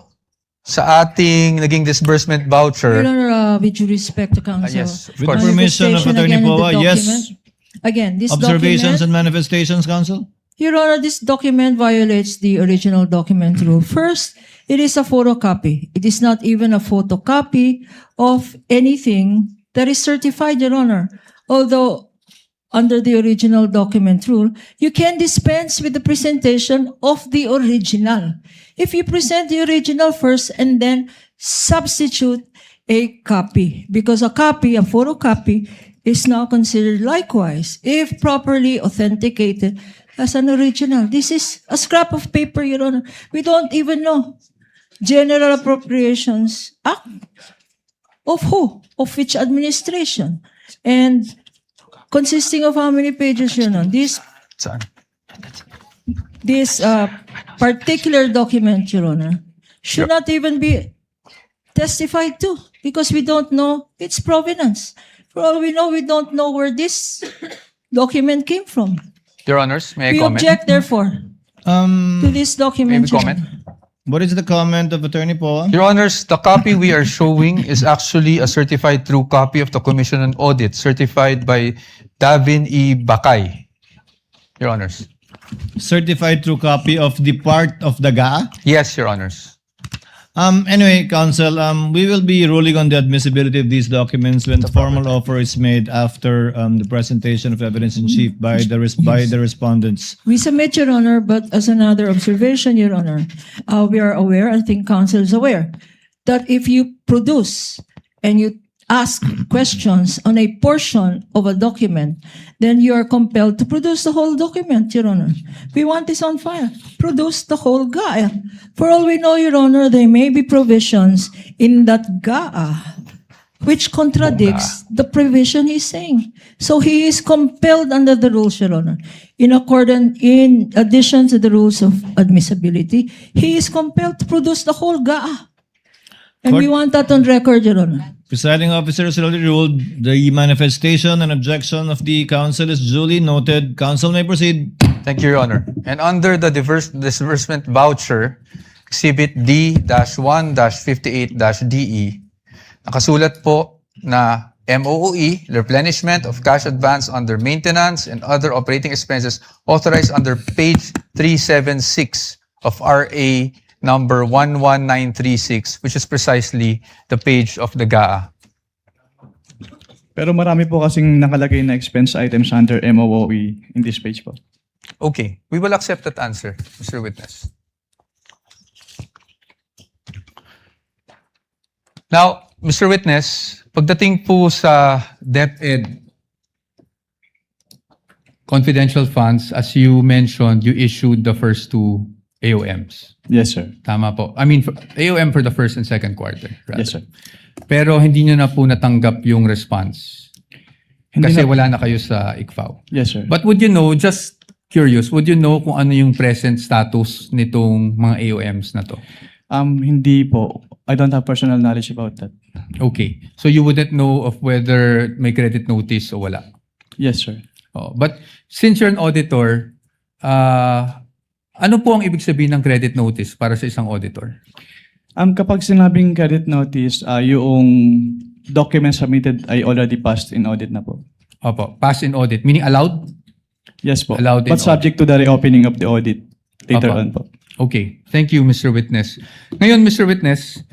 sa ating naging disbursement Your voucher, Honor, with due respect to counsel. yes, of With course. permission of Manifestation Attorney again in the Poa, yes. document. Again, this Observations document, and manifestations, counsel? Your Honor, this document violates the original document rule. First, it is a photocopy. It is not even a photocopy of anything that is certified, Your Honor. Although, under the original document rule, you can dispense with the presentation of the original. If you present the original first and then substitute a copy, because a copy, a photocopy, is now considered likewise, if properly authenticated, as an original. This is a scrap of paper, Your Honor. We don't even know. General Appropriations Act. Of who? Of which administration? And consisting of how many pages, Your Honor? Saan? This particular document, Your Honor, should not even be testified to because we don't know its provenance. For all we know, we don't know where this document came from. Your Honors, may I We comment? object, therefore, to this May document. we Your comment? Honor. What is the comment of Attorney Poa? Your Honors, the copy we are showing is actually a certified true copy of the Commission on Audit, certified by Davin E. Bakay. Your Honors. Certified true copy of the part of the GA? Yes, Your Honors. Anyway, counsel, we will be ruling on the admissibility of these documents when the formal offer is made after the presentation of evidence in chief by the respondents. We submit, Your Honor, but as another observation, Your Honor, we are aware, I think counsel is aware, that if you produce and you ask questions on a portion of a document, then you are compelled to produce the whole document, Your Honor. We want this on file. Produce the whole GAA. For all we know, Your Honor, there may be provisions in that GAA which contradicts the provision he's saying. So he is compelled under the rules, Your Honor. In addition to the rules of admissibility, he is compelled to produce the whole GAA. And we want that on record, Your Honor. Presiding officer has already ruled the manifestation and objection of the counsel is duly noted. Counsel may proceed. Thank you, Your Honor. And under the disbursement voucher, Exhibit D-1-58-DE, nakasulat po na MOOE, replenishment of cash advance under maintenance and other operating expenses authorized under page 376 of RA number 11936, which is precisely the page of the GAA. Pero marami po kasing nakalagay na expense items under MOOE in this page po. Okay, we will accept that answer, Mr. Witness. Now, Mr. Witness, pagdating po sa DepEd confidential funds, as you mentioned, you issued the first two AOMs. Yes, sir. Tama po. I mean, AOM for the first and second quarter. Rather. Yes, sir. Pero hindi nyo na po natanggap yung response. Hindi Kasi na- wala na kayo sa ICFAO. Yes, sir. But would you know, just curious, would you know kung ano yung present status nitong mga AOMs na to? Hindi po. I don't have personal knowledge about that. Okay. So you wouldn't know of whether may credit notice o wala? Yes, sir. Oh, but since you're an auditor, ano po ang ibig sabihin ng credit notice para sa isang auditor? Kapag sinabing credit notice, yung document submitted ay already passed in audit na po. Opo, pass in audit, meaning allowed? Yes po. Allowed in But subject to the reopening of the audit later Opo. on po. Okay. Thank you, Mr. Witness. Ngayon, Mr. Witness,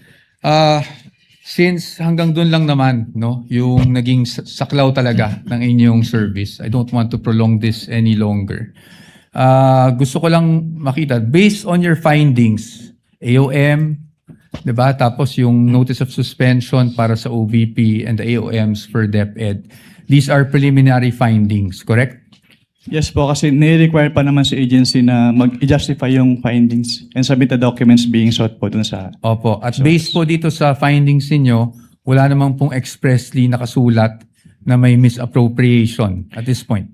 Since hanggang doon lang naman, no, yung naging saklaw talaga ng inyong service, I don't want to prolong this any longer. Gusto ko lang makita, based on your findings, AOM, di ba? Tapos yung notice of suspension para sa OVP and the AOMs for DepEd. These are preliminary findings, correct? Yes po, kasi nire-require pa naman sa agency na mag-justify yung findings and submit the documents being sought po dun sa... Opo. At based po dito sa findings ninyo, wala namang pong expressly nakasulat na may misappropriation at this point.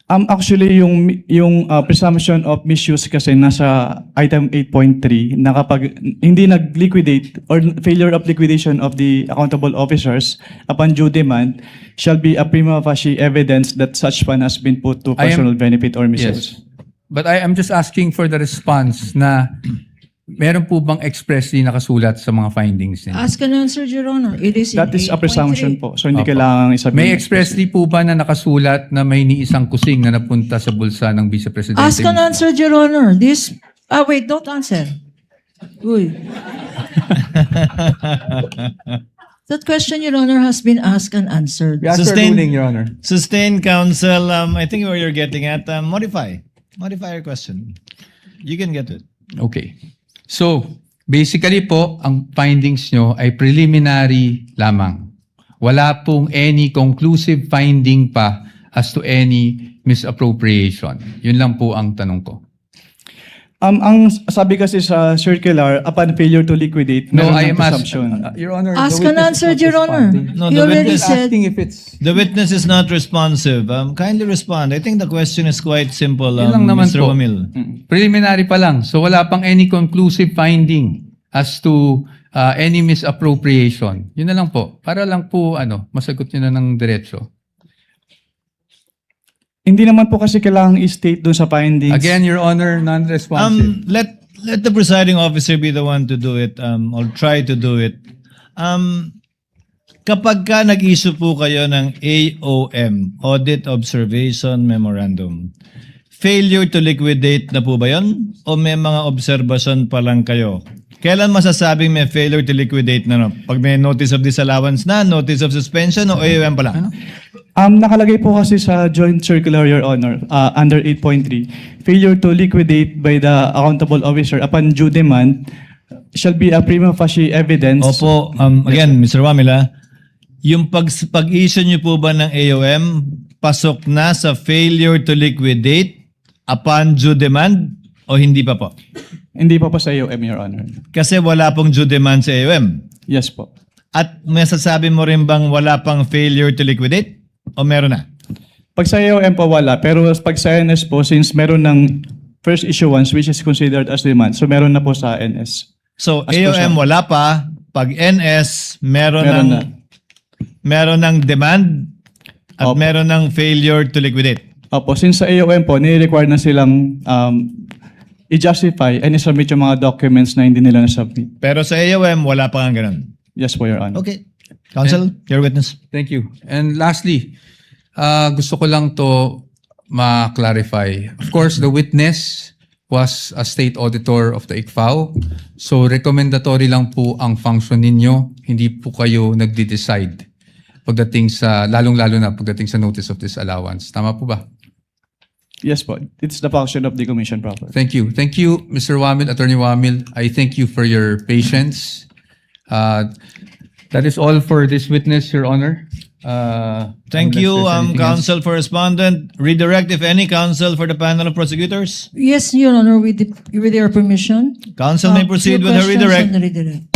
Actually, yung presumption of misuse kasi nasa item 8.3 na kapag hindi nag-liquidate or failure of liquidation of the accountable officers upon due demand shall be a prima facie evidence that such fund has been put to I am- personal benefit or misuse. Yes. But I am just asking for the response na meron po bang expressly nakasulat sa mga findings ninyo? Ask and answer, Your Honor. It is in That is a 8.3. presumption po. So hindi Opo. kailangan isabihin. May expressly po ba na nakasulat na may ni isang kusing na napunta sa bulsa ng Vice Presidente? Ask and answer, Your Honor. This, wait, don't answer. Uy. That question, Your Honor, has been asked and answered. We asked for Sustain- ruling, Your Honor. Sustained counsel, I think where you're getting at, modify your question. You can get it. Okay. So, basically po, ang findings nyo ay preliminary lamang. Wala pong any conclusive finding pa as to any misappropriation. Yun lang po ang tanong ko. Ang sabi kasi sa circular, upon failure to liquidate, No, meron I ng am presumption. Your Honor, the Ask and witness is answer, not Your Honor. responding. No, You the already witness said, Asking if it's... The witness is not responsive. Kindly respond. I think the question is quite simple, Yun lang naman Mr. po. Wamil. Preliminary pa lang. So wala pang any conclusive finding as to any misappropriation. Yun na lang po. Para lang po masagot nyo na ng diretso. Hindi naman po kasi kailangang i-state doon sa findings. Again, Your Honor, non-responsive. Let the presiding officer be the one to do it, or try to do it. Kapag ka nag-issue po kayo ng AOM, Audit Observation Memorandum, failure to liquidate na po ba yun? O may mga observation pa lang kayo? Kailan masasabing may failure to liquidate na? No? Pag may notice of disallowance na, notice of suspension, o AOM pa lang? Nakalagay po kasi sa joint circular, Your Honor, under 8.3, failure to liquidate by the accountable officer upon due demand shall be a prima facie evidence. Opo, again, Mr. Wamila, yung pag-issue niyo po ba ng AOM, pasok na sa failure to liquidate upon due demand o hindi pa po? Hindi pa po sa AOM, Your Honor. Kasi wala pong due demand sa AOM. Yes po. At may sasabi mo rin bang wala pang failure to liquidate? O meron na? Pag sa AOM po wala, pero pag sa NS po, since meron ng first issuance which is considered as demand, so meron na po sa NS. So, As per AOM siya. wala pa. Pag NS, meron Meron ng demand at Opo. meron ng failure to liquidate. Opo, since sa AOM po, nire-require na silang i-justify and i-submit yung mga documents na hindi nila na-submit. Pero sa AOM, wala pa nga ganun. Yes po, Your Honor. Okay. Counsel, your witness. Thank you. And lastly, gusto ko lang to ma-clarify. Of course, the witness was a state auditor of the ICFAO. So, recommendatory lang po ang function ninyo. Hindi po kayo nagde-decide pagdating sa, lalong-lalo na pagdating sa notice of disallowance. Tama po ba? Yes po. It's the function of the commission proper. Thank you. Thank you, Mr. Wamil, Attorney Wamil. I thank you for your patience. That is all for this witness, Your Honor. Thank unless you, there's anything else. counsel for respondent. Redirect, if any, counsel for the panel of prosecutors. yes, Your Honor, with your permission. Counsel may proceed Few with her questions redirect. on the redirect.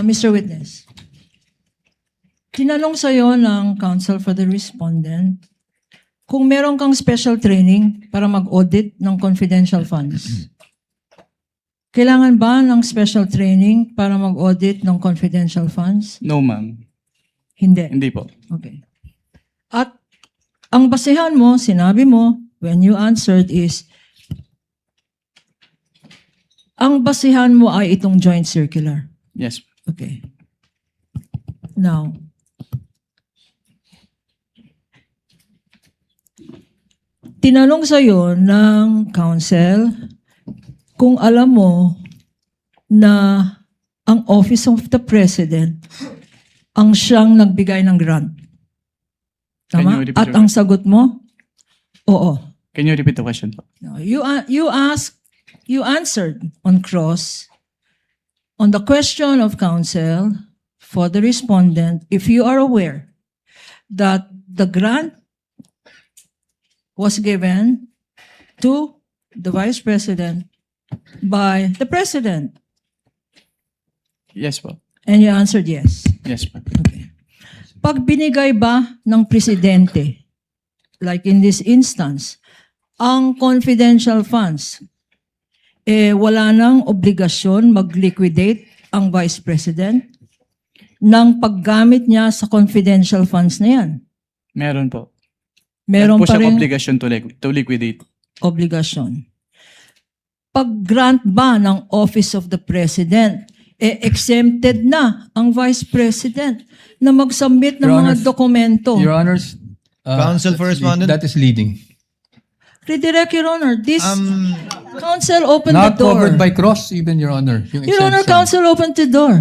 Mr. Witness, tinanong sa'yo ng counsel for the respondent kung meron kang special training para mag-audit ng confidential funds. Kailangan ba ng special training para mag-audit ng confidential funds? No, ma'am. Hindi. Hindi po. Okay. At ang basehan mo, sinabi mo, when you answered is, ang basehan mo ay itong joint circular. Yes. Okay. Now, tinanong sa'yo ng counsel kung alam mo na ang Office of the President ang siyang nagbigay ng grant. Can Tama? you repeat At your ang sagot mo, oo. Can you repeat the question po? No, you answered on cross on the question of counsel for the respondent if you are aware that the grant was given to the Vice President by the President. Yes po. And you answered yes. Yes po. Pag binigay ba ng Presidente, like in this instance, ang confidential funds, wala nang obligasyon mag-liquidate ang Vice President ng paggamit niya sa confidential funds na yan. Meron po. Meron po pa siyang rin obligation to liquidate. obligasyon. Pag-grant ba ng Office of the President, exempted na ang Vice President na mag-submit ng Your mga Honors- dokumento. Your Honors, Counsel for respondent. that is leading. Redirect, Your Honor. This counsel opened Not the door. covered by cross, even, Your Honor. Yung Your Honor, exemption. counsel opened the door.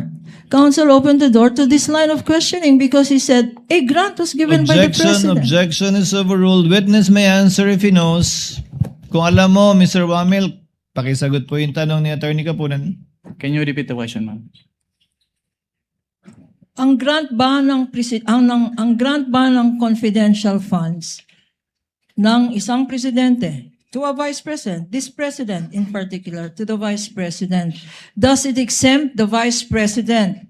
Counsel opened the door to this line of questioning because he said a grant was given by the President. Objection is overruled. Witness may answer if he knows. Kung alam mo, Mr. Wamil, pakisagot po yung tanong ni Attorney Kapunan. Can you repeat the question, ma'am? Ang grant ba ng confidential funds ng isang presidente to a vice president, this president in particular, to the vice president, does it exempt the vice president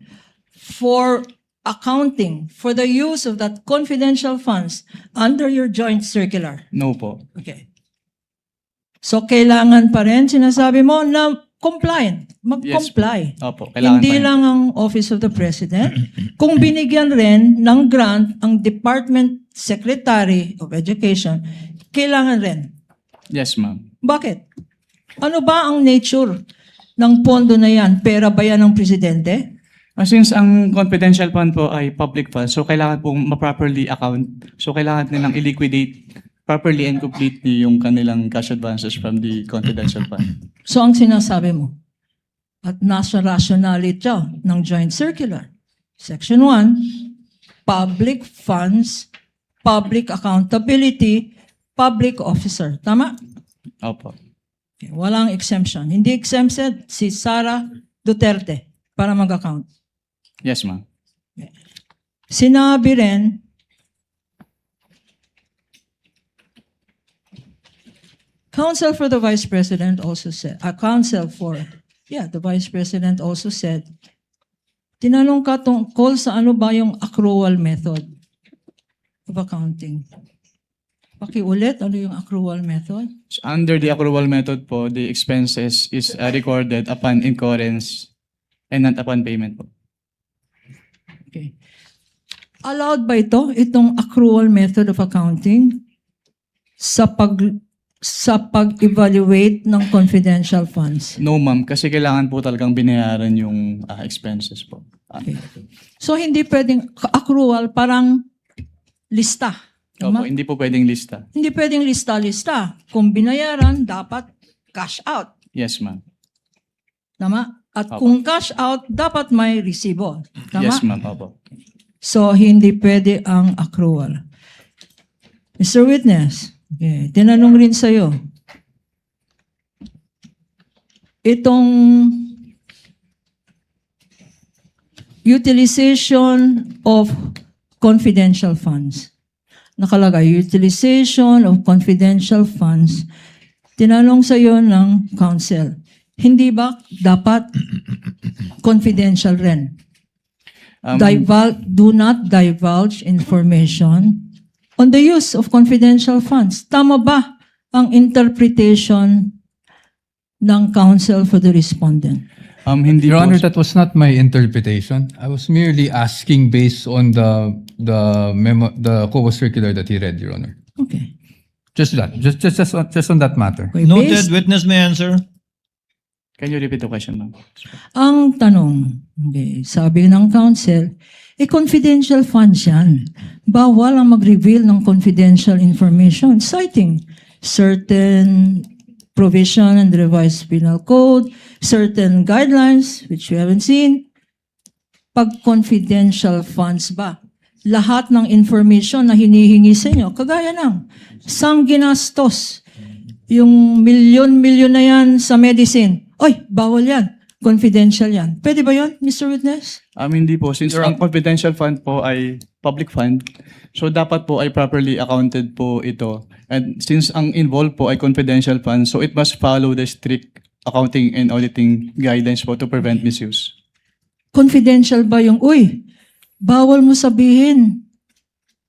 for accounting for the use of that confidential funds under your joint circular? No po. Okay. So, kailangan pa rin, sinasabi mo, na compliant, mag-comply. Opo, kailangan Hindi pa rin. lang ang Office of the President. Kung binigyan rin ng grant ang Department Secretary of Education, kailangan rin. Yes, ma'am. Bakit? Ano ba ang nature ng pondo na yan? Pera ba yan ng Presidente? Since ang confidential fund po ay public fund, so kailangan pong ma-properly account. So kailangan nilang i-liquidate properly and completely yung kanilang cash advances from the confidential fund. So, ang sinasabi mo, at nasa rationality ng Joint Circular, Section 1, public funds, public accountability, public officer. Tama? Opo. Okay, walang exemption. Hindi exempted si Sara Duterte para mag-account. Yes, ma'am. Sinabi rin, Counsel for the Vice President also said, the Vice President also said, tinanong ka tungkol sa ano ba yung accrual method of accounting. Pakiulit, ano yung accrual method? So under the accrual method po, the expenses is recorded upon incurrence and not upon payment po. Okay. Allowed ba itong accrual method of accounting sa pag-evaluate ng confidential funds? No, ma'am, kasi kailangan po talagang binayaran yung expenses po. Okay. So, hindi pwedeng accrual, parang lista. Opo, Tama? hindi po pwedeng lista. Hindi pwedeng lista-lista. Kung binayaran, dapat cash out. Yes, ma'am. Tama? At Opo. kung cash out, dapat may resibo. Tama? Yes, ma'am. Opo. So, hindi pwede ang accrual. Mr. Witness, okay, tinanong rin sa'yo, itong utilization of confidential funds. Nakalagay, utilization of confidential funds. Tinanong sa'yo ng counsel, hindi ba dapat confidential rin? Do not divulge information on the use of confidential funds. Tama ba ang interpretation ng counsel for the respondent? Hindi Your po. Honor, that was not my interpretation. I was merely asking based on the COA circular that he read, Your Honor. Okay. Just that. Just on that matter. Okay, Noted. based- Witness may answer. Can you repeat the question, ma'am? Ang tanong, okay, sabi ng counsel, confidential funds yan. Bawal ang mag-reveal ng confidential information, citing certain provision in the revised penal code, certain guidelines, which we haven't seen, pag confidential funds ba? Lahat ng information na hinihingi sa inyo, kagaya ng sang ginastos, yung milyon-milyon na yan sa medicine. Oy, bawal yan. Confidential yan. Pwede ba yun, Mr. Witness? Hindi po. Since ang confidential fund po ay public fund, so dapat po ay properly accounted po ito. And since ang involved po ay confidential fund, so it must follow the strict accounting and auditing guidelines po to prevent misuse. Confidential ba yung, uy, bawal mo sabihin,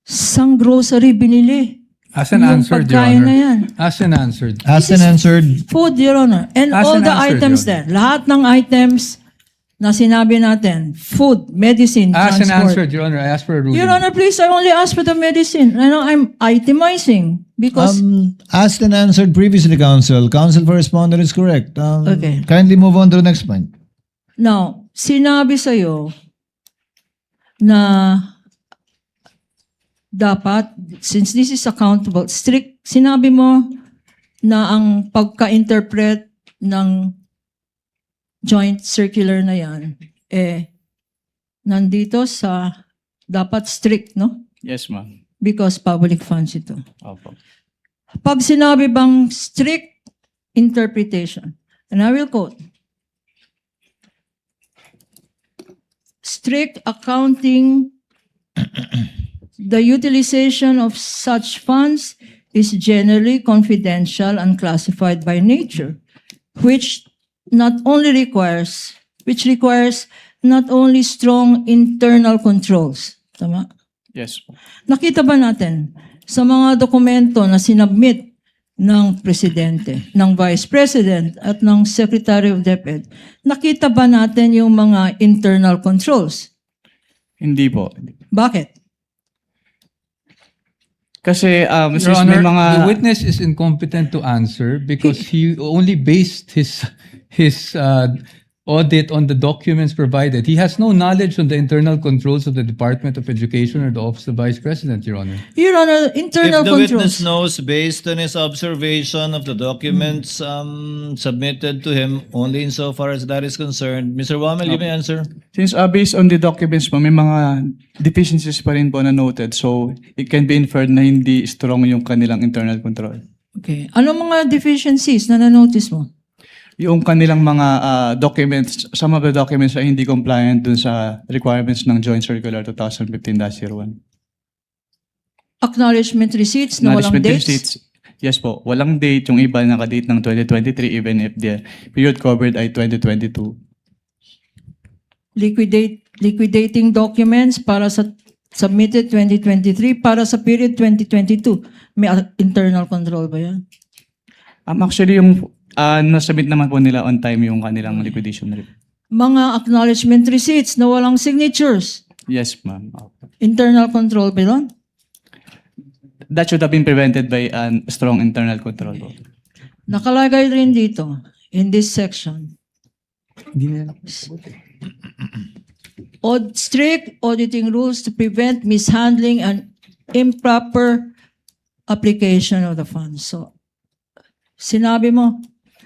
sang grocery binili. As an Yung answered, Your pagkain na Honor. yan. As an answered. Asked and answered. Food, Your Honor. And As all an the answer, items Your there. Lahat ng items na sinabi natin. Food, medicine, As an transport. answered, Your Honor. I asked for a ruling. Your Honor, please, I only asked for the medicine. I know I'm itemizing because Asked and answered previously, Counsel. Counsel for responder is correct. Okay. Kindly move on to the next point. now, sinabi sa'yo na dapat, since this is accountable, strict, sinabi mo na ang pagka-interpret ng joint circular na yan, nandito sa dapat strict, no? Yes, ma'am. Because public funds ito. Opo. Pag sinabi bang strict interpretation, and I will quote, strict accounting, the utilization of such funds is generally confidential and classified by nature, which requires not only strong internal controls. Tama? Yes po. Nakita ba natin sa mga dokumento na sinubmit ng Presidente, ng Vice President at ng Secretary of DepEd, nakita ba natin yung mga internal controls? Hindi po. Your Bakit? Kasi since Honor, may mga... the witness is incompetent to answer because he only based his audit on the documents provided. He has no knowledge on the internal controls of the Department of Education or the Office of Vice President, Your Honor. Your Honor, internal If the witness controls. knows based on his observation of the documents submitted to him only insofar as that is concerned, Mr. Wamel, you may answer. Since based on the documents po, may mga deficiencies pa rin po na noted. So, it can be inferred na hindi strong yung kanilang internal control. Okay. Ano mga deficiencies na na-notice mo? Yung kanilang mga documents, some of the documents ay hindi compliant dun sa requirements ng Joint Circular 2015-01. Acknowledgement receipts na walang Management dates? receipts, yes po, walang date. Yung iba nakadate ng 2023 even if the period covered ay 2022. Liquidating documents para sa submitted 2023 para sa period 2022. May internal control ba yan? Actually, yung nasubmit naman po nila on time yung kanilang liquidation report. Mga acknowledgement receipts na walang signatures. Yes, ma'am. Internal control ba yun? That should have been prevented by a strong internal control. po. Nakalagay rin dito, in this section. Strict auditing rules to prevent mishandling and improper application of the funds. So, sinabi mo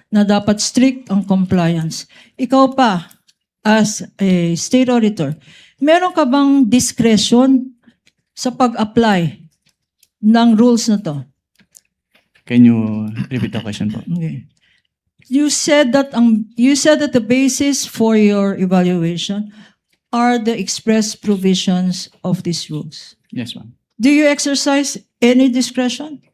na dapat strict ang compliance. Ikaw pa, as a state auditor, meron ka bang discretion sa pag-apply ng rules na to? Can you repeat the question po? Okay. You said that the basis for your evaluation are the express provisions of these rules. Yes, ma'am. Do you exercise any discretion?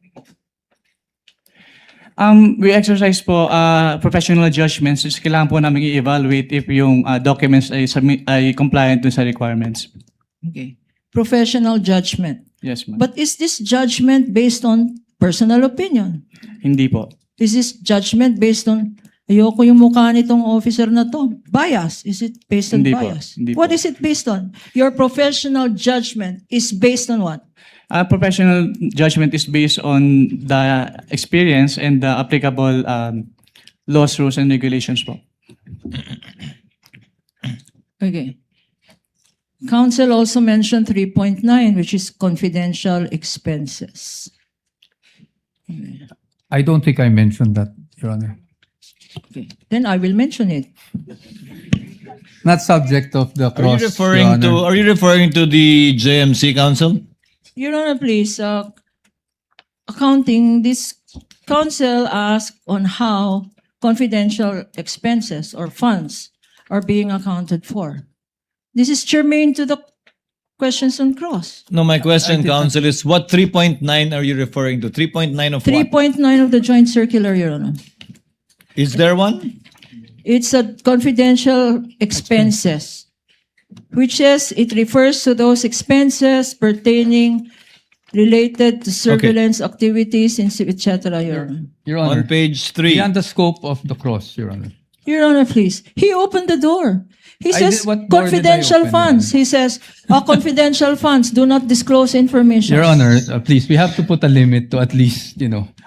We exercise po professional judgments. So, kailangan po namin i-evaluate if yung documents ay compliant dun sa requirements. Okay. Professional judgment. Yes, ma'am. But is this judgment based on personal opinion? Hindi po. Is this judgment based on, ayoko yung mukha nitong officer na to? Bias. Is it based on Hindi po. bias? Hindi What po. is it based on? Your professional judgment is based on what? Professional judgment is based on the experience and the applicable laws, rules, and regulations po. Okay. Council also mentioned 3.9, which is confidential expenses. I don't think I mentioned that, Your Honor. Okay. Then I will mention it. Not subject of the cross, Your Honor. Are you referring to the JMC Council? Your Honor, please, accounting, this council asked on how confidential expenses or funds are being accounted for. This is germane to the questions on cross. No, my question, Council, is what 3.9 are you referring to? 3.9 of what? 3.9 of the joint circular, Your Honor. Is there one? It's a confidential expenses, which says it refers to those expenses pertaining related to surveillance activities, etc., Your Honor. Your On Honor, page 3. beyond the scope of the cross, Your Honor. Your Honor, please. He opened the door. He I says did- what door did I confidential open, Your funds. He says confidential funds do not disclose information. Your Honor, please, we have to put a limit to at least,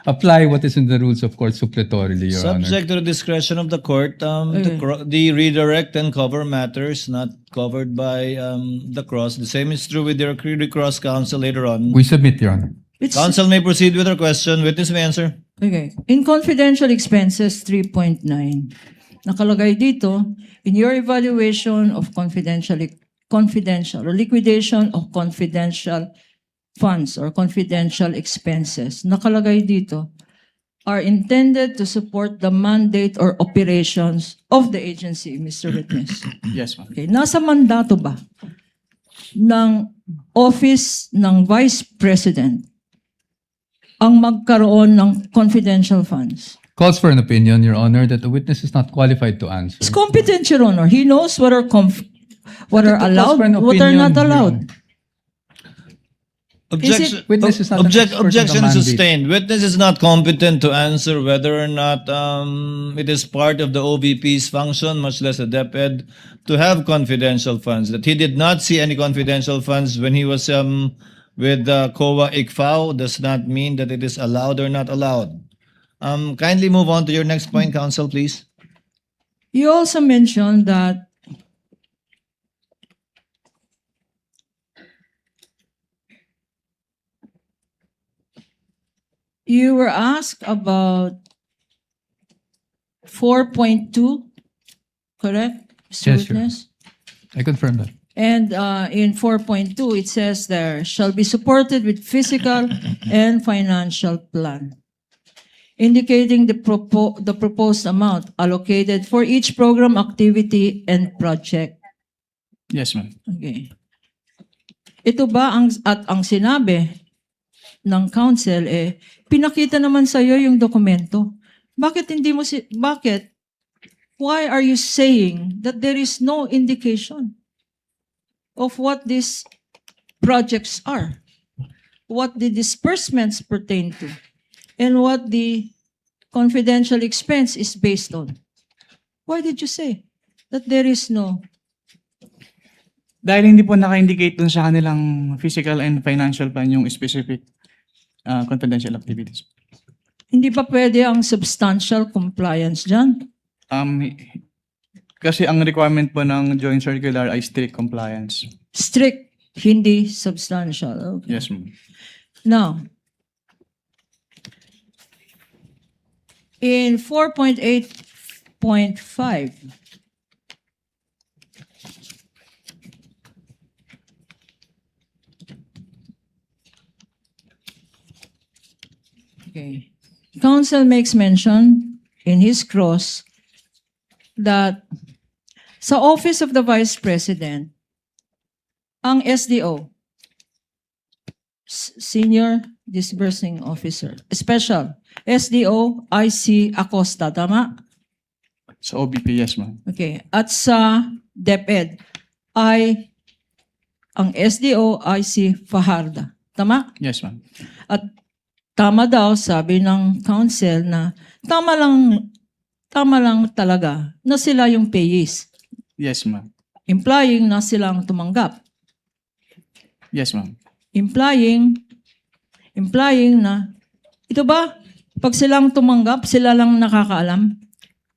apply what is in the rules of court suppletorily, Your Honor. Subject to the discretion of the court, the redirect and cover matters not covered by the cross. The same is true with your cross counsel later on. We submit, Your Honor. It's, Counsel may proceed with her question. Witness may answer. okay. In confidential expenses 3.9, nakalagay dito, in your evaluation of confidential or liquidation of confidential funds or confidential expenses, nakalagay dito, are intended to support the mandate or operations of the agency, Mr. Witness. Yes, ma'am. Okay, nasa mandato ba ng Office ng Vice President ang magkaroon ng confidential funds? Calls for an opinion, Your Honor, that the witness is not qualified to answer. It's competent, Your Honor. He knows what are allowed, for an what are opinion, not Your allowed. Honor. Objection. Witness is not an expert on the Objection mandate. sustained. Witness is not competent to answer whether or not it is part of the OVP's function, much less a DepEd, to have confidential funds. That he did not see any confidential funds when he was with COA ICFAO does not mean that it is allowed or not allowed. Kindly move on to your next point, Counsel, please. You also mentioned that you were asked about 4.2, correct, Mr. Yes, Your Witness? I confirm that. And in 4.2, it says there, shall be supported with physical and financial plan, indicating the proposed amount allocated for each program, activity, and project. Yes, ma'am. Okay. Ito ba ang sinabi ng council, pinakita naman sa iyo yung dokumento. Bakit hindi mo why are you saying that there is no indication of what these projects are, what the disbursements pertain to, and what the confidential expense is based on? Why did you say that there is no? Dahil hindi po naka-indicate dun sa kanilang physical and financial plan yung specific confidential activities. Hindi pa pwede ang substantial compliance dyan? Kasi ang requirement po ng joint circular ay strict compliance. Strict, hindi substantial. Okay. Yes, ma'am. Now, in 4.8.5, okay, Council makes mention in his cross that sa Office of the Vice President, ang SDO, Senior Disbursing Officer, Special, SDO IC Acosta, tama? Sa OBP, yes, ma'am. Okay. At sa DepEd, ay ang SDO IC Fajarda, tama? Yes, ma'am. At tama daw, sabi ng council na tama lang talaga na sila yung payees, Yes, ma'am. implying na silang tumanggap. Yes, ma'am. Implying na, ito ba, pag silang tumanggap, sila lang nakakaalam?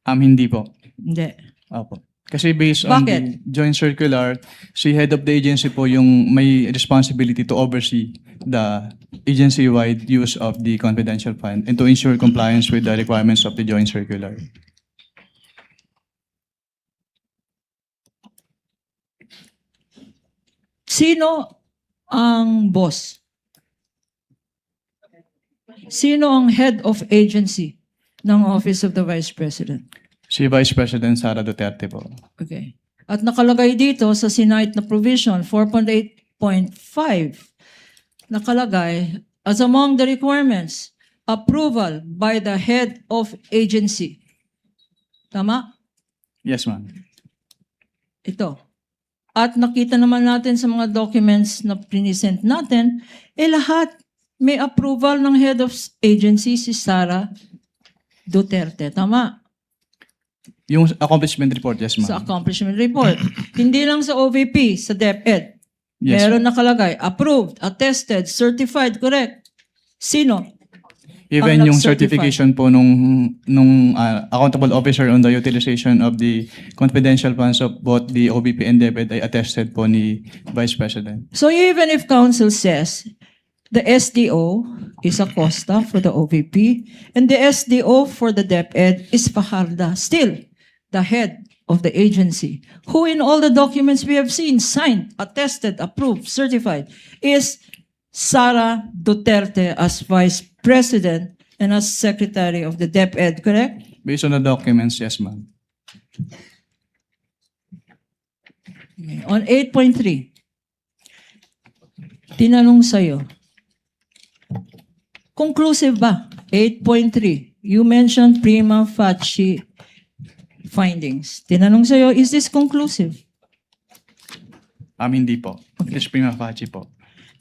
Hindi po. Hindi. Opo. Kasi based on Bakit? the joint circular, si head of the agency po yung may responsibility to oversee the agency-wide use of the confidential fund and to ensure compliance with the requirements of the joint circular. Sino ang boss? Sino ang head of agency ng Office of the Vice President? Si Vice President Sara Duterte po. Okay. At nakalagay dito sa Senate na provision 4.8.5, nakalagay, as among the requirements, approval by the head of agency. Tama? Yes, ma'am. Ito. At nakita naman natin sa mga documents na present natin, lahat may approval ng head of agency si Sara Duterte. Tama? Yung accomplishment report, yes, ma'am. Sa accomplishment report. Hindi lang sa OVP, sa DepEd. Yes, Meron nakalagay, approved, attested, certified, correct? Sino? Even ang yung nag-certify. certification po nung accountable officer on the utilization of the confidential funds of both the OBP and DepEd ay attested po ni Vice President. So even if council says the SDO is Acosta for the OVP and the SDO for the DepEd is Fajarda, still the head of the agency, who in all the documents we have seen, signed, attested, approved, certified, is Sara Duterte as Vice President and as Secretary of the DepEd, correct? Based on the documents, yes, ma'am. Okay. On 8.3, tinanong sa'yo, conclusive ba? 8.3, you mentioned prima facie findings. Tinanong sa'yo, is this conclusive? Hindi po. It is prima facie po.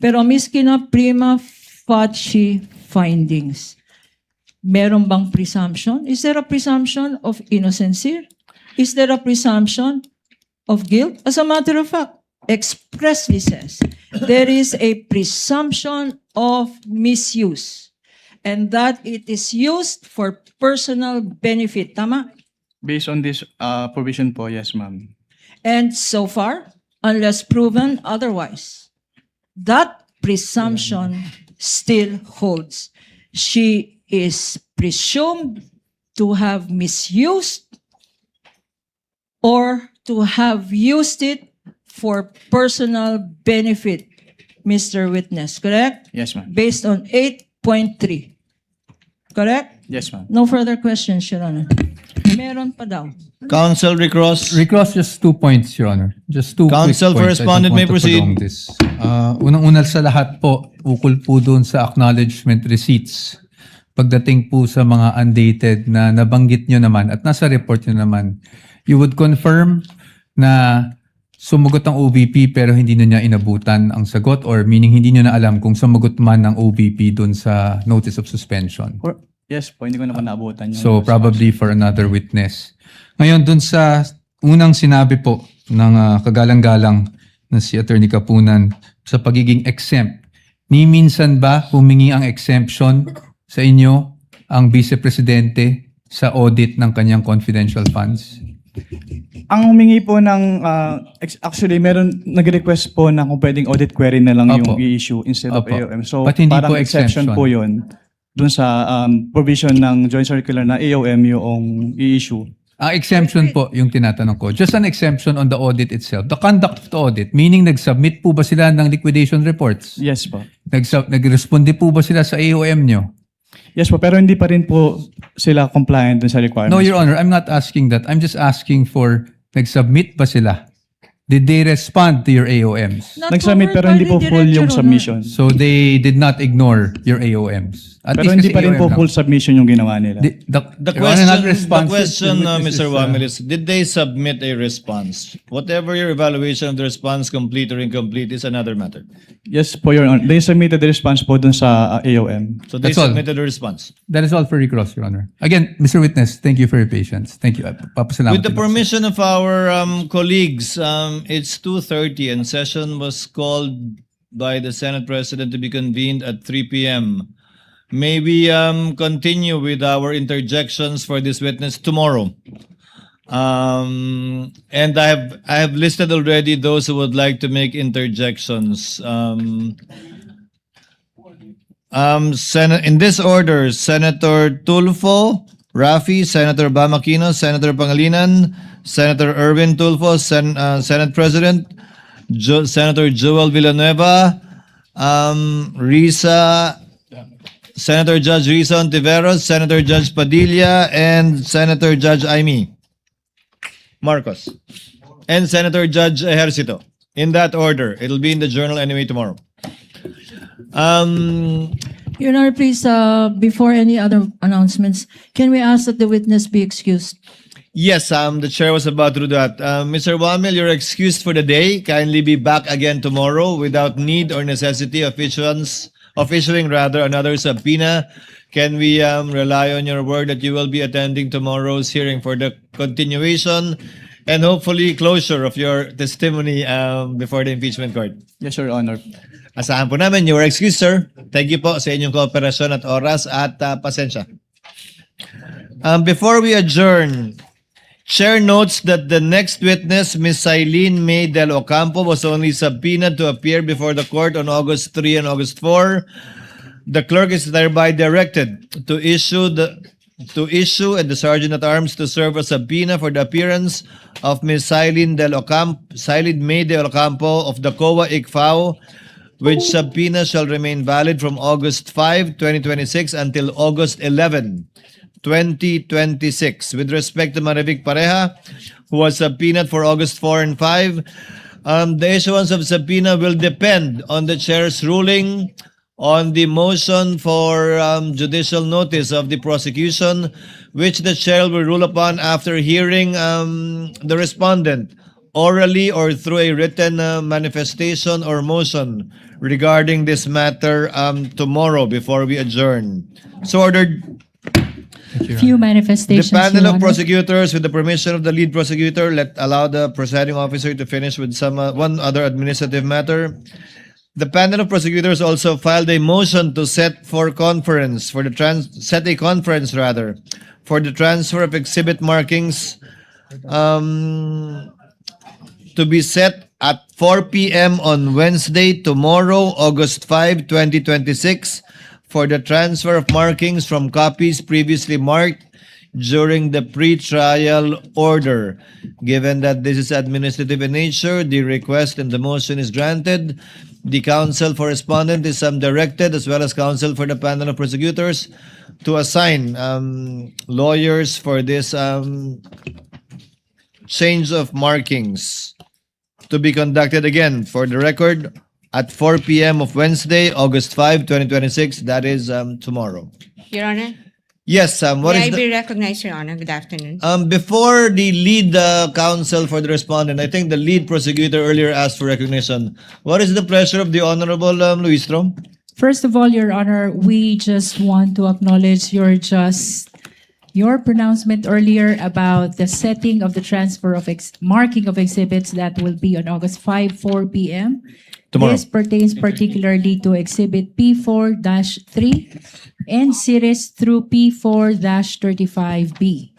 Pero miski na prima facie findings, meron bang presumption? Is there a presumption of innocency? Is there a presumption of guilt? As a matter of fact, expressly says, there is a presumption of misuse and that it is used for personal benefit. Tama? Based on this provision po, yes, ma'am. And so far, unless proven otherwise, that presumption still holds. She is presumed to have misused or to have used it for personal benefit, Mr. Witness, correct? Yes, ma'am. Based on 8.3. Correct? Yes, ma'am. No further questions, Your Honor. Meron pa daw. Counsel Recross. Recross just 2 points, Your Honor. Just two Counsel quick for points. I don't respondent want may to proceed. prolong this. Unang-una sa lahat po, ukol po doon sa acknowledgement receipts. Pagdating po sa mga undated na nabanggit nyo naman at nasa report nyo naman, you would confirm na sumagot ang OVP pero hindi nyo niya inabutan ang sagot or meaning hindi nyo na alam kung sumagot man ng OVP doon sa notice of suspension. Yes po, hindi ko naman naabutan yung... So probably for another witness. Ngayon dun sa unang sinabi po ng kagalang-galang na si Attorney Kapunan sa pagiging exempt, ni minsan ba humingi ang exemption sa inyo ang Vice Presidente sa audit ng kanyang confidential funds? Ang humingi po ng... actually, meron nag-request po na kung pwedeng audit query na lang Opo. yung i-issue instead of Opo. AOM. So But hindi parang po exception exemption. po yun dun sa provision ng Joint Circular na AOM yung i-issue. Ang exemption po yung tinatanong ko. Just an exemption on the audit itself. The conduct of the audit, meaning nag-submit po ba sila ng liquidation reports? Yes po. Nag-responde po ba sila sa AOM nyo? Yes po, pero hindi pa rin po sila compliant dun sa requirements. No, Your Honor, I'm not asking that. I'm just asking for, nag-submit ba sila? Did they respond to your AOMs? Not Nag-submit pero covered hindi by po the full yung director, submission. So they did not ignore your AOMs? At Pero least hindi kasi pa rin AOM po lang. full submission yung ginawa nila. The Your Honor, not question, responsive to witnesses, Mr. Wamilis, did they submit a response? Whatever your evaluation of the response, complete or incomplete, is another matter. Yes po, Your Honor. They submitted the response po dun sa AOM. So they That's all. submitted a response. That is all for recross, Your Honor. Again, Mr. Witness, thank you for your patience. Thank you. Papasalamat With the din ako. permission of our colleagues, it's 2:30 and session was called by the Senate President to be convened at 3 p.m. May we continue with our interjections for this witness tomorrow? And I have listed already those who would like to make interjections. In this order, Senator Tulfo, Rafi, Senator Bamakino, Senator Pangilinan, Senator Erwin Tulfo, Senate President, Senator Joel Villanueva, Senator Judge Risa Ontiveros, Senator Judge Padilla, and Senator Judge Aimee Marcos, and Senator Judge Ejercito. In that order. It'll be in the journal anyway tomorrow. Your Honor, please, before any other announcements, can we ask that the witness be excused? Yes, the chair was about to do that. Mr. Wamil, you're excused for the day. Kindly be back again tomorrow without need or necessity of issuing another subpoena. Can we rely on your word that you will be attending tomorrow's hearing for the continuation and hopefully closure of your testimony before the impeachment court? Yes, Your Honor. Asahan po namin, you are excused, sir. Thank you po sa inyong kooperasyon at oras at pasensya. Before we adjourn, Chair notes that the next witness, Ms. Eileen May Del Ocampo, was only subpoenaed to appear before the court on August 3 and August 4. The clerk is thereby directed to issue and the Sergeant at Arms to serve a subpoena for the appearance of Ms. Eileen May Del Ocampo of the COA ICFAO, which subpoena shall remain valid from August 5, 2026 until August 11, 2026. With respect to Marivic Pareja, who was subpoenaed for August 4 and 5, the issuance of subpoena will depend on the chair's ruling on the motion for judicial notice of the prosecution, which the chair will rule upon after hearing the respondent orally or through a written manifestation or motion regarding this matter tomorrow before we adjourn. So ordered. Few manifestations, The panel Your of Honor. prosecutors, with the permission of the lead prosecutor, allow the presiding officer to finish with one other administrative matter. The panel of prosecutors also filed a motion to set a conference for the transfer of exhibit markings to be set at 4 p.m. on Wednesday, tomorrow, August 5, 2026, for the transfer of markings from copies previously marked during the pre-trial order. Given that this is administrative in nature, the request and the motion is granted. The counsel for respondent is directed, as well as counsel for the panel of prosecutors, to assign lawyers for this change of markings to be conducted again, for the record, at 4 p.m. of Wednesday, August 5, 2026. That is tomorrow. Your Honor, Yes, what may is I be recognized, Your Honor? Good afternoon. before the lead counsel for the respondent, I think the lead prosecutor earlier asked for recognition. What is the pleasure of the Honorable Luis Trom? First of all, Your Honor, we just want to acknowledge your pronouncement earlier about the setting of the transfer of marking of exhibits that will be on August 5, 4 p.m. Tomorrow. This pertains particularly to Exhibit P4-3 and series through P4-35B.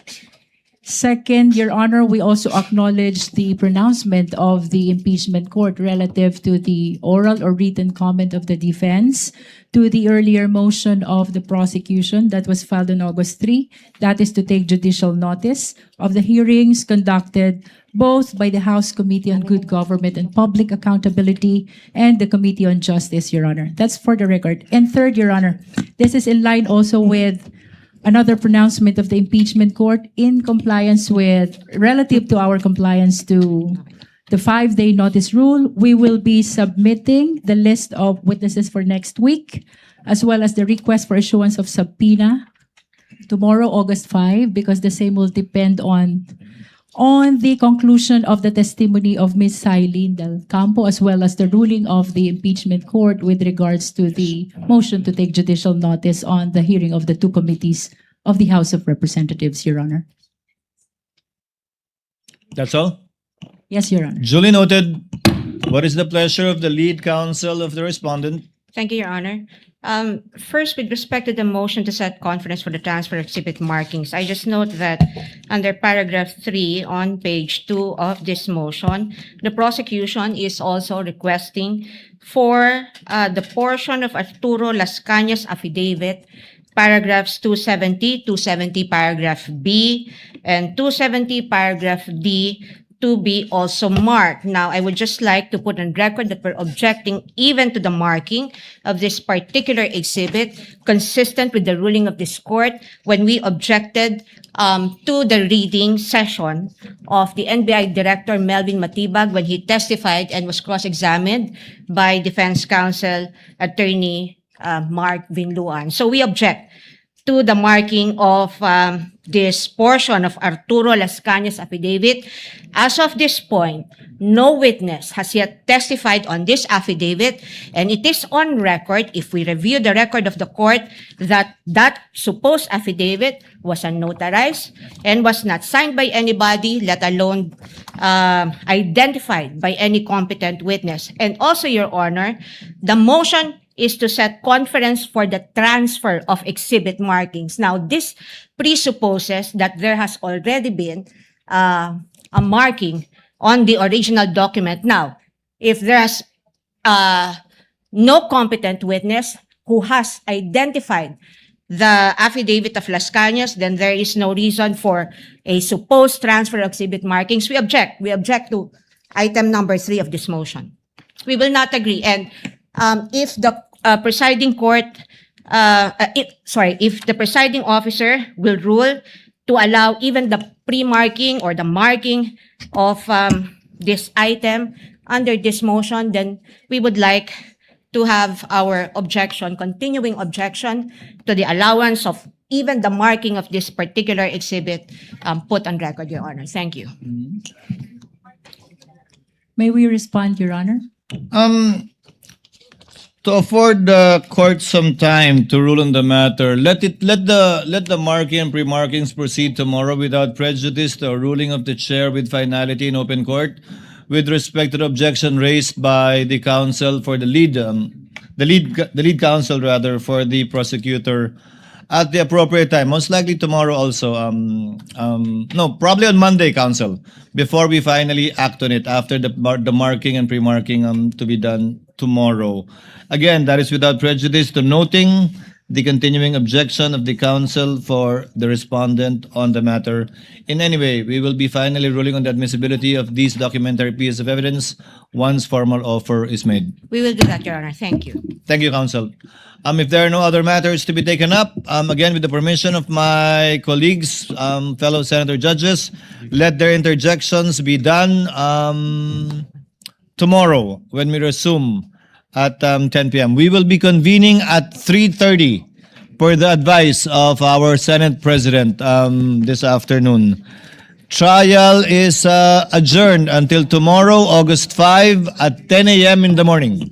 Second, Your Honor, we also acknowledge the pronouncement of the impeachment court relative to the oral or written comment of the defense to the earlier motion of the prosecution that was filed on August 3. That is to take judicial notice of the hearings conducted both by the House Committee on Good Government and Public Accountability and the Committee on Justice, Your Honor. That's for the record. And third, Your Honor, this is in line also with another pronouncement of the impeachment court in compliance with, relative to our compliance to the 5-day notice rule. We will be submitting the list of witnesses for next week, as well as the request for issuance of subpoena tomorrow, August 5, because the same will depend on the conclusion of the testimony of Ms. Eileen Del Campo, as well as the ruling of the impeachment court with regards to the motion to take judicial notice on the hearing of the two committees of the House of Representatives, Your Honor. That's all? Yes, Your Honor. Duly noted. What is the pleasure of the lead counsel of the respondent? Thank you, Your Honor. First, with respect to the motion to set conference for the transfer of exhibit markings, I just note that under paragraph 3 on page 2 of this motion, the prosecution is also requesting for the portion of Arturo Las Cañas affidavit, paragraphs 270 paragraph B, and 270 paragraph D, to be also marked. Now, I would just like to put on record that we're objecting even to the marking of this particular exhibit, consistent with the ruling of this court when we objected to the reading session of the NBI Director Melvin Matibag when he testified and was cross-examined by Defense Counsel Attorney Mark Vinluan. So we object to the marking of this portion of Arturo Lascañas affidavit. As of this point, no witness has yet testified on this affidavit, and it is on record, if we review the record of the court, that that supposed affidavit was unnotarized and was not signed by anybody, let alone identified by any competent witness. And also, Your Honor, the motion is to set conference for the transfer of exhibit markings. Now, this presupposes that there has already been a marking on the original document. Now, if there's no competent witness who has identified the affidavit of Lascañas, then there is no reason for a supposed transfer of exhibit markings. We object. We object to item number 3 of this motion. We will not agree. And if the presiding court, if the presiding officer will rule to allow even the pre-marking or the marking of this item under this motion, then we would like to have our objection, continuing objection to the allowance of even the marking of this particular exhibit put on record, Your Honor. Thank you. May we respond, Your Honor? To afford the court some time to rule on the matter, let the marking and pre-markings proceed tomorrow without prejudice to a ruling of the chair with finality in open court with respect to the objection raised by the counsel for the lead counsel rather for the prosecutor at the appropriate time, most likely tomorrow also. No, probably on Monday, counsel, before we finally act on it after the marking and pre-marking to be done tomorrow. Again, that is without prejudice to noting the continuing objection of the counsel for the respondent on the matter. In any way, we will be finally ruling on the admissibility of these documentary pieces of evidence once formal offer is made. We will do that, Your Honor. Thank you. Thank you, counsel. If there are no other matters to be taken up, again, with the permission of my colleagues, fellow senator judges, let their interjections be done tomorrow when we resume at 10 p.m. We will be convening at 3:30 per the advice of our Senate President this afternoon. Trial is adjourned until tomorrow, August 5 at 10 a.m. in the morning.